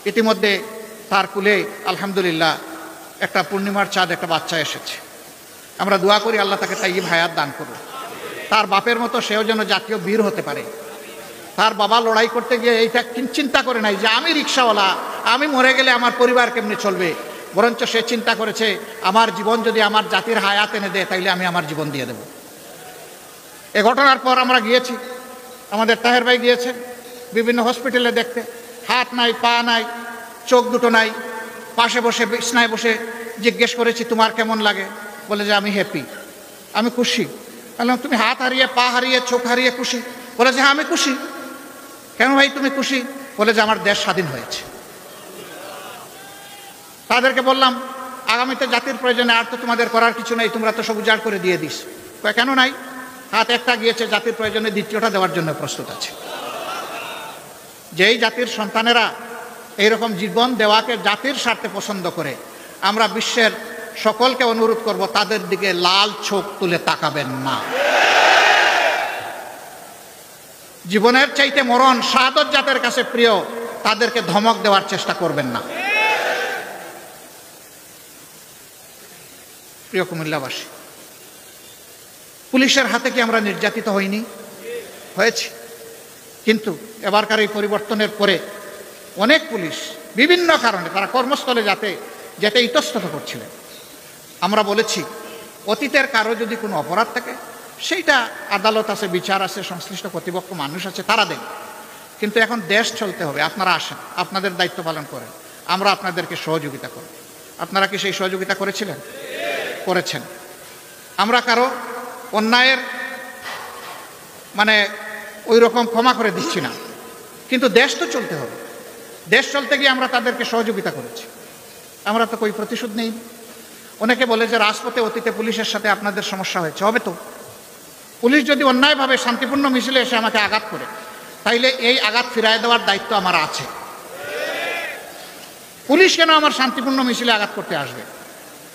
ইতিমধ্যে তার কুলে আলহামদুলিল্লাহ একটা পূর্ণিমার চাঁদ একটা বাচ্চা এসেছে। আমরা দোয়া করি আল্লাহ তাকে তাইয়্যিব হায়াত দান করুন। তার বাপের মতো সেও যেন জাতীয় বীর হতে পারে। তার বাবা লড়াই করতে গিয়ে এইটা চিন্তা করে নাই যে আমি রিক্সাওয়ালা, আমি মরে গেলে আমার পরিবার কেমনে চলবে, বরঞ্চ সে চিন্তা করেছে আমার জীবন যদি আমার জাতির হায়াত এনে দেয় তাইলে আমি আমার জীবন দিয়ে দেব। এ ঘটনার পর আমরা গিয়েছি, আমাদের তাহের ভাই গিয়েছে বিভিন্ন হসপিটালে দেখতে, হাত নাই, পা নাই, চোখ দুটো নাই, পাশে বসে বিছনায় বসে জিজ্ঞেস করেছি তোমার কেমন লাগে, বলে যে আমি হ্যাপি, আমি খুশি। বললাম তুমি হাত হারিয়ে, পা হারিয়ে, চোখ হারিয়ে খুশি? বলে যে হ্যাঁ আমি খুশি। কেন ভাই তুমি খুশি? বলে যে আমার দেশ স্বাধীন হয়েছে। তাদেরকে বললাম আগামীতে জাতির প্রয়োজনে আর তো তোমাদের করার কিছু নেই, তোমরা তো সব উজাড় করে দিয়ে দিস। কেন নাই? হাত একটা গিয়েছে, জাতির প্রয়োজনে দ্বিতীয়টা দেওয়ার জন্য প্রস্তুত আছে। যেই জাতির সন্তানেরা এইরকম জীবন দেওয়াকে জাতির স্বার্থে পছন্দ করে, আমরা বিশ্বের সকলকে অনুরোধ করব তাদের দিকে লাল চোখ তুলে তাকাবেন না। জীবনের চাইতে মরণ শাহাদত জাতের কাছে প্রিয়, তাদেরকে ধমক দেওয়ার চেষ্টা করবেন না। প্রিয় কুমিল্লাবাসী, পুলিশের হাতে কি আমরা নির্যাতিত হইনি? হয়েছি। কিন্তু এবারকার এই পরিবর্তনের পরে অনেক পুলিশ বিভিন্ন কারণে তারা কর্মস্থলে যেতে ইতস্তত করছিলেন। আমরা বলেছি অতীতের কারো যদি কোনো অপরাধ থাকে সেইটা আদালত আছে, বিচার আছে, সংশ্লিষ্ট কর্তৃপক্ষ মানুষ আছে, তারা দেন। কিন্তু এখন দেশ চলতে হবে, আপনারা আসেন, আপনাদের দায়িত্ব পালন করেন, আমরা আপনাদেরকে সহযোগিতা করব। আপনারা কি সেই সহযোগিতা করেছিলেন? করেছেন। আমরা কারো অন্যায়ের ওই রকম ক্ষমা করে দিচ্ছি না, কিন্তু দেশ তো চলতে হবে। দেশ চলতে গিয়ে আমরা তাদেরকে সহযোগিতা করেছি, আমরা তো কই প্রতিশোধ নেই। অনেকে বলে যে রাজপথে অতীতে পুলিশের সাথে আপনাদের সমস্যা হয়েছে, হবে তো। পুলিশ যদি অন্যায়ভাবে শান্তিপূর্ণ মিছিলে এসে আমাকে আঘাত করে, তাইলে এই আঘাত ফিরায় দেওয়ার দায়িত্ব আমার আছে। পুলিশ কেন আমার শান্তিপূর্ণ মিছিলে আঘাত করতে আসবে?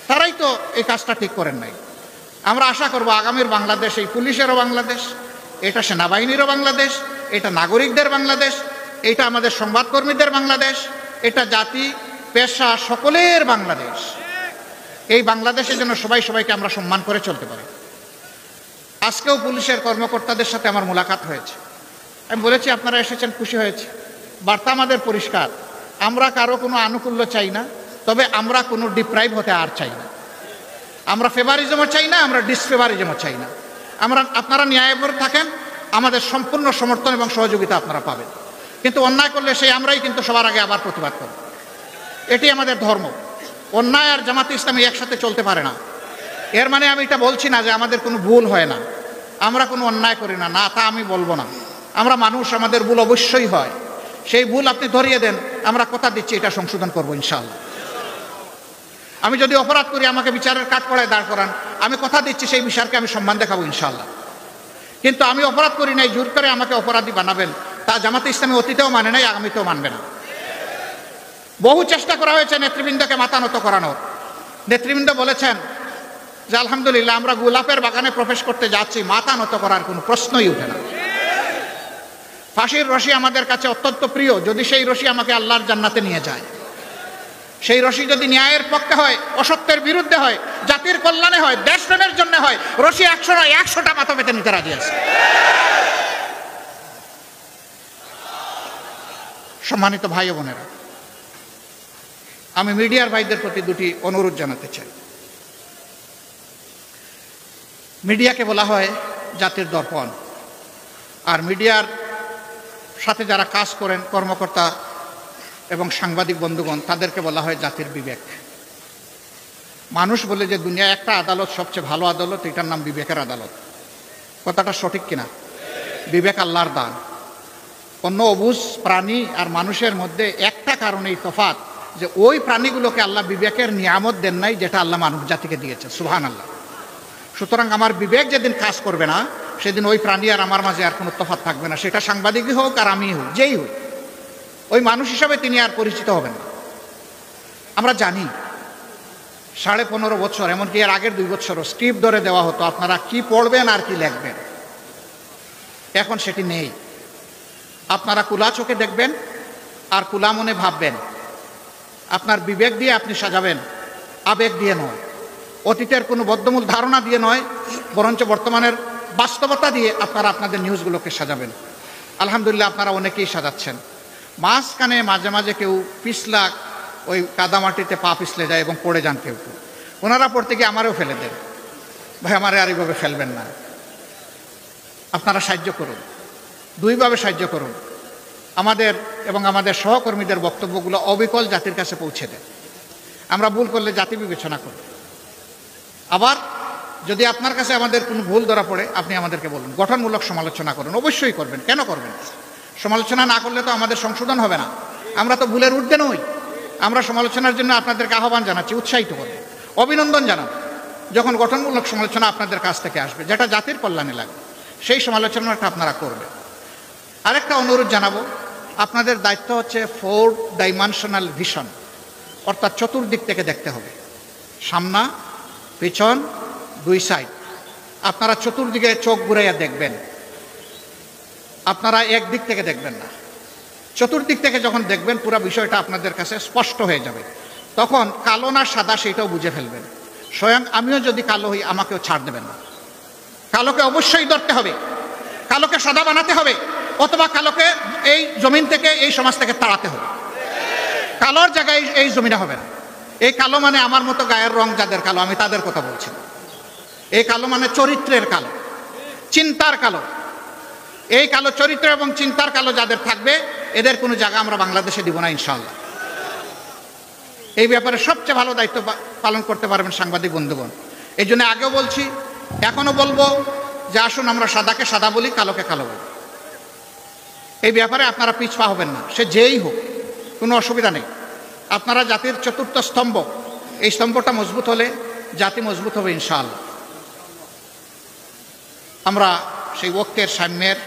তারাই তো এই কাজটা ঠিক করেন নাই। আমরা আশা করব আগামীর বাংলাদেশ এই পুলিশেরও বাংলাদেশ, এটা সেনাবাহিনীরও বাংলাদেশ, এটা নাগরিকদের বাংলাদেশ, এটা আমাদের সংবাদকর্মীদের বাংলাদেশ, এটা জাতি পেশা সকলের বাংলাদেশ। এই বাংলাদেশে যেন সবাই সবাইকে আমরা সম্মান করে চলতে পারি। আজকেও পুলিশের কর্মকর্তাদের সাথে আমার মোলাকাত হয়েছে, আমি বলেছি আপনারা এসেছেন, খুশি হয়েছে। বার্তা আমাদের পরিষ্কার, আমরা কারো কোনো আনুকূল্য চাই না, তবে আমরা কোনো ডিপ্রাইভ হতে আর চাই না। আমরা ফেভারিজমও চাই না, আমরা ডিসফেভারিজমও চাই না। আপনারা ন্যায়পর থাকেন, আমাদের সম্পূর্ণ সমর্থন এবং সহযোগিতা আপনারা পাবেন। কিন্তু অন্যায় করলে সেই আমরাই কিন্তু সবার আগে আবার প্রতিবাদ করব। এটি আমাদের ধর্ম। অন্যায় আর জামাতে ইসলামী একসাথে চলতে পারে না। এর মানে আমি এটা বলছি না যে আমাদের কোনো ভুল হয় না, আমরা কোনো অন্যায় করি না, না তা আমি বলবো না। আমরা মানুষ, আমাদের ভুল অবশ্যই হয়। সেই ভুল আপনি ধরিয়ে দেন, আমরা কথা দিচ্ছি এটা সংশোধন করবো ইনশাআল্লাহ। আমি যদি অপরাধ করি আমাকে বিচারের কাঠগড়ায় দাঁড় করান, আমি কথা দিচ্ছি সেই বিচারকে আমি সম্মান দেখাবো ইনশাআল্লাহ। কিন্তু আমি অপরাধ করি নাই, জোর করে আমাকে অপরাধী বানাবেন, তা জামাতে ইসলামী অতীতেও মানে নাই, আগামীতেও মানবে না। বহু চেষ্টা করা হয়েছে নেতৃবৃন্দকে মাথা নত করানোর। নেতৃবৃন্দ বলেছেন যে আলহামদুলিল্লাহ আমরা গোলাপের বাগানে প্রবেশ করতে যাচ্ছি, মাথা নত করার কোনো প্রশ্নই উঠে না। ফাঁসির রশি আমাদের কাছে অত্যন্ত প্রিয়, যদি সেই রশি আমাকে আল্লাহর জান্নাতে নিয়ে যায়। সেই রশি যদি ন্যায়ের পক্ষে হয়, অসত্যের বিরুদ্ধে হয়, জাতির কল্যাণে হয়, দেশপ্রেমের জন্য হয়, রশি 100 নয় 100টা মাথা পেতে নিতে রাজি আছে। সম্মানিত ভাই ও বোনেরা, আমি মিডিয়ার ভাইদের প্রতি দুটি অনুরোধ জানাতে চাই। মিডিয়াকে বলা হয় জাতির দর্পণ, আর মিডিয়ার সাথে যারা কাজ করেন কর্মকর্তা এবং সাংবাদিক বন্ধুগণ, তাদেরকে বলা হয় জাতির বিবেক। মানুষ বলে যে দুনিয়ায় একটা আদালত সবচেয়ে ভালো আদালত, এটার নাম বিবেকের আদালত। কথাটা সঠিক কিনা? বিবেক আল্লাহর দান। অন্য অবুঝ প্রাণী আর মানুষের মধ্যে একটা কারণেই তফাৎ, যে ওই প্রাণীগুলোকে আল্লাহ বিবেকের নিয়ামত দেন নাই যেটা আল্লাহ মানব জাতিকে দিয়েছে। সুবহানাল্লাহ। সুতরাং আমার বিবেক যেদিন কাজ করবে না, সেদিন ওই প্রাণী আর আমার মাঝে আর কোনো তফাৎ থাকবে না। সেটা সাংবাদিকই হোক আর আমি হোক, যেই হোক, ওই মানুষ হিসাবে তিনি আর পরিচিত হবেন না। আমরা জানি 15.5 বছর, এমনকি এর আগের 2 বছরও স্ক্রিপ্ট ধরে দেওয়া হতো, আপনারা কি পড়বেন আর কি লিখবেন। এখন সেটি নেই। আপনারা কুলা চোখে দেখবেন আর কুলা মনে ভাববেন। আপনার বিবেক দিয়ে আপনি সাজাবেন, আবেগ দিয়ে নয়, অতীতের কোনো বদ্ধমূল ধারণা দিয়ে নয়, বরঞ্চ বর্তমানের বাস্তবতা দিয়ে আপনারা আপনাদের নিউজগুলোকে সাজাবেন। আলহামদুলিল্লাহ, আপনারা অনেকেই সাজাচ্ছেন। মাঝখানে মাঝে মাঝে কেউ পিছলা, ওই কাদামাটিতে পা পিছলে যায় এবং পড়ে যান কেউ কেউ। ওনারা পড়তে গিয়ে আমারও ফেলে দেন। ভাই, আমারে আর এইভাবে ফেলবেন না। আপনারা সাহায্য করুন, দুইভাবে সাহায্য করুন। আমাদের এবং আমাদের সহকর্মীদের বক্তব্যগুলো অবিকল জাতির কাছে পৌঁছে দেন। আমরা ভুল করলে জাতি বিবেচনা করুন। আবার যদি আপনার কাছে আমাদের কোনো ভুল ধরা পড়ে, আপনি আমাদেরকে বলুন। গঠনমূলক সমালোচনা করুন, অবশ্যই করবেন। কেন করবেন? সমালোচনা না করলে তো আমাদের সংশোধন হবে না। আমরা তো ভুলের ঊর্ধ্বে নই। আমরা সমালোচনার জন্য আপনাদেরকে আহ্বান জানাচ্ছি, উৎসাহিত করবেন, অভিনন্দন জানান। যখন গঠনমূলক সমালোচনা আপনাদের কাছ থেকে আসবে, যেটা জাতির কল্যাণে লাগবে, সেই সমালোচনাটা আপনারা করবেন। আরেকটা অনুরোধ জানাবো, আপনাদের দায়িত্ব হচ্ছে 4 ডাইমেনশনাল ভিশন, অর্থাৎ চতুর্দিক থেকে দেখতে হবে। সামনা, পিছন, 2 সাইড। আপনারা চতুর্দিকে চোখ ঘুরাইয়া দেখবেন। আপনারা একদিক থেকে দেখবেন না, চতুর্দিক থেকে যখন দেখবেন, পুরো বিষয়টা আপনাদের কাছে স্পষ্ট হয়ে যাবে। তখন কালো না সাদা সেটাও বুঝে ফেলবেন। স্বয়ং আমিও যদি কালো হই, আমাকেও ছাড় দেবেন না। কালোকে অবশ্যই ধরতে হবে, কালোকে সাদা বানাতে হবে, অথবা কালোকে এই জমিন থেকে, এই সমাজ থেকে তাড়াতে হবে। কালোর জায়গায় এই জমিনে হবে না। এই কালো মানে আমার মতো গায়ের রং যাদের কালো, আমি তাদের কথা বলছি। এই কালো মানে চরিত্রের কালো, চিন্তার কালো। এই কালো চরিত্র এবং চিন্তার কালো যাদের থাকবে, এদের কোনো জায়গা আমরা বাংলাদেশে দিব না ইনশাআল্লাহ। এই ব্যাপারে সবচেয়ে ভালো দায়িত্ব পালন করতে পারবেন সাংবাদিক বন্ধুগণ। এই জন্য আগেও বলছি, এখনো বলবো, যে আসুন আমরা সাদাকে সাদা বলি, কালোকে কালো বলি। এই ব্যাপারে আপনারা পিছপা হবেন না, সে যেই হোক, কোনো অসুবিধা নেই। আপনারা জাতির চতুর্থ স্তম্ভ, এই স্তম্ভটা মজবুত হলে জাতি মজবুত হবে ইনশাআল্লাহ। আমরা সেই ঐক্যের, সাম্যের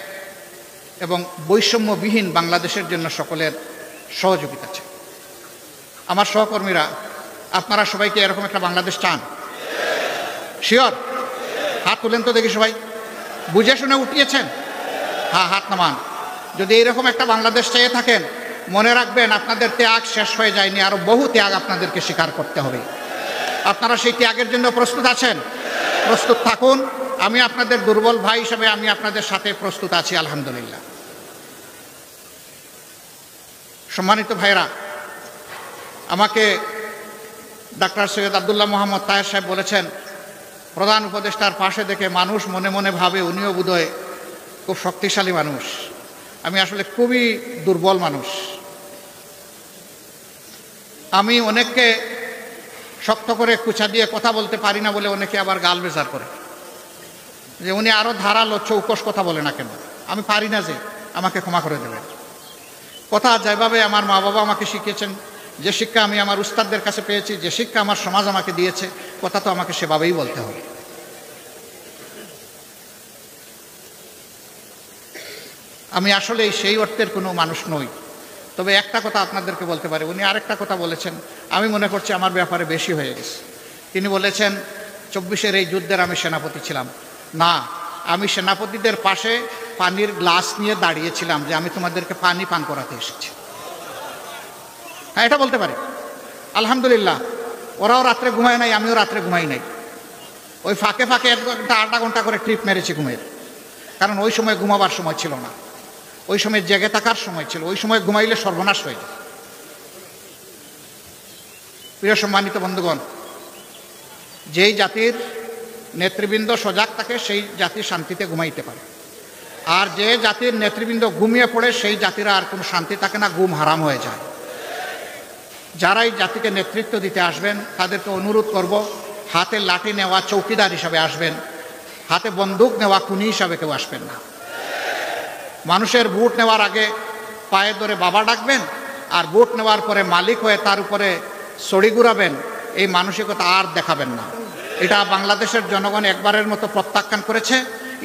এবং বৈষম্যবিহীন বাংলাদেশের জন্য সকলের সহযোগিতা চাই। আমার সহকর্মীরা, আপনারা সবাইকে এরকম একটা বাংলাদেশ চান? শিওর? হাত তুলেন তো দেখি সবাই। বুঝে শুনে উঠিয়েছেন? হ্যাঁ, হাত নামান। যদি এরকম একটা বাংলাদেশ চেয়ে থাকেন, মনে রাখবেন আপনাদের ত্যাগ শেষ হয়ে যায়নি, আরো বহু ত্যাগ আপনাদেরকে স্বীকার করতে হবে। আপনারা সেই ত্যাগের জন্য প্রস্তুত আছেন? প্রস্তুত থাকুন। আমি আপনাদের দুর্বল ভাই হিসেবে আমি আপনাদের সাথে প্রস্তুত আছি, আলহামদুলিল্লাহ। সম্মানিত ভাইরা, আমাকে ডাক্তার সৈয়দ আব্দুল্লাহ মোহাম্মদ তাহের সাহেব বলেছেন, প্রধান উপদেষ্টার পাশে দেখে মানুষ মনে মনে ভাবে উনিও বোধহয় খুব শক্তিশালী মানুষ। আমি আসলে খুবই দুর্বল মানুষ। আমি অনেককে শক্ত করে কুচা দিয়ে কথা বলতে পারি না বলে অনেকে আবার গাল বেজার করে, যে উনি আরো ধারালো চৌকস কথা বলে না কেন। আমি পারি না, যে আমাকে ক্ষমা করে দেবেন। কথা যেভাবে আমার মা বাবা আমাকে শিখিয়েছেন, যে শিক্ষা আমি আমার উস্তাদদের কাছে পেয়েছি, যে শিক্ষা আমার সমাজ আমাকে দিয়েছে, কথা তো আমাকে সেভাবেই বলতে হবে। আমি আসলে সেই অর্থের কোনো মানুষ নই। তবে একটা কথা আপনাদেরকে বলতে পারি, উনি আরেকটা কথা বলেছেন, আমি মনে করছি আমার ব্যাপারে বেশি হয়ে গেছে। তিনি বলেছেন 24-এর এই যুদ্ধের আমি সেনাপতি ছিলাম। না, আমি সেনাপতিদের পাশে পানির গ্লাস নিয়ে দাঁড়িয়েছিলাম, যে আমি তোমাদেরকে পানি পান করাতে এসেছি। হ্যাঁ, এটা বলতে পারি। আলহামদুলিল্লাহ, ওরাও রাত্রে ঘুমায় নাই, আমিও রাত্রে ঘুমাই নাই। ওই ফাঁকে ফাঁকে 1 ঘন্টা 8 ঘন্টা করে ট্রিপ মেরেছি ঘুমের, কারণ ওই সময় ঘুমাবার সময় ছিল না। ওই সময় জেগে থাকার সময় ছিল, ওই সময় ঘুমাইলে সর্বনাশ হয়ে যায়। প্রিয় সম্মানিত বন্ধুগণ, যেই জাতির নেতৃবৃন্দ সজাগ থাকে সেই জাতি শান্তিতে ঘুমাইতে পারে, আর যে জাতির নেতৃবৃন্দ ঘুমিয়ে পড়ে সেই জাতির আর কোনো শান্তি থাকে না, ঘুম হারাম হয়ে যায়। যারা এই জাতিকে নেতৃত্ব দিতে আসবেন তাদেরকে অনুরোধ করব, হাতে লাঠি নেওয়া চৌকিদার হিসাবে আসবেন, হাতে বন্দুক নেওয়া খুনি হিসাবে কেউ আসবেন না। মানুষের ভোট নেওয়ার আগে পায়ে ধরে বাবা ডাকবেন, আর ভোট নেওয়ার পরে মালিক হয়ে তার উপরে ছড়ি ঘুরাবেন, এই মানসিকতা আর দেখাবেন না। এটা বাংলাদেশের জনগণ একবারের মতো প্রত্যাখ্যান করেছে।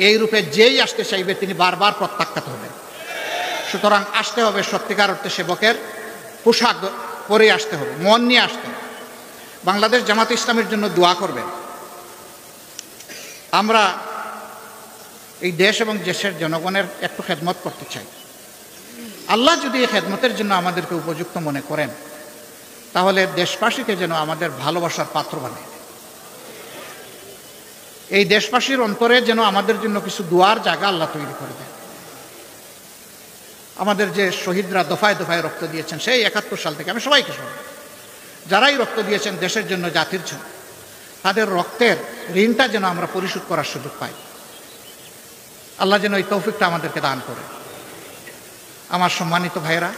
এই রূপে যেই আসতে চাইবে তিনি বারবার প্রত্যাখ্যাত হবেন। সুতরাং আসতে হবে সত্যিকার অর্থে সেবকের পোশাক পরে আসতে হবে, মন নিয়ে আসতে হবে। বাংলাদেশ জামাত ইসলামের জন্য দোয়া করবেন। আমরা এই দেশ এবং দেশের জনগণের একটু খেদমত করতে চাই। আল্লাহ যদি এই খেদমতের জন্য আমাদেরকে উপযুক্ত মনে করেন, তাহলে দেশবাসীকে যেন আমাদের ভালোবাসার পাত্র বানায়। এই দেশবাসীর অন্তরে যেন আমাদের জন্য কিছু দোয়ার জায়গা আল্লাহ তৈরি করে দেন। আমাদের যে শহীদরা দফায় দফায় রক্ত দিয়েছেন সেই ৭১ সাল থেকে, আমি সবাইকে স্মরণ, যারাই রক্ত দিয়েছেন দেশের জন্য, জাতির জন্য, তাদের রক্তের ঋণটা যেন আমরা পরিশোধ করার সুযোগ পাই। আল্লাহ যেন এই তৌফিকটা আমাদেরকে দান করে। আমার সম্মানিত ভাইয়েরা,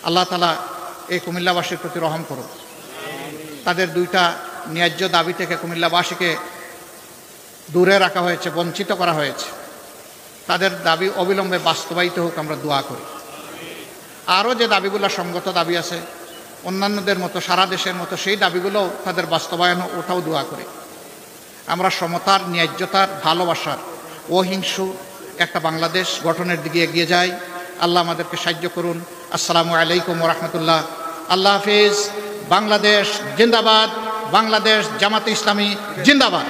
আল্লাহ তাআলা এই কুমিল্লাবাসীর প্রতি রহম করুন। তাদের দুইটা ন্যায্য দাবি থেকে কুমিল্লাবাসীকে দূরে রাখা হয়েছে, বঞ্চিত করা হয়েছে। তাদের দাবি অবিলম্বে বাস্তবায়িত হোক, আমরা দোয়া করি। আরও যে দাবিগুলো সঙ্গত দাবি আছে অন্যান্যদের মতো, সারা দেশের মতো, সেই দাবিগুলোও তাদের বাস্তবায়ন ওঠাও দোয়া করি। আমরা সমতার, ন্যায্যতার, ভালোবাসার, অহিংসু একটা বাংলাদেশ গঠনের দিকে এগিয়ে যাই। আল্লাহ আমাদেরকে সাহায্য করুন। আসসালামু আলাইকুম ওয়া রাহমাতুল্লাহ। আল্লাহ হাফিজ। বাংলাদেশ জিন্দাবাদ। বাংলাদেশ জামাতে ইসলামী জিন্দাবাদ।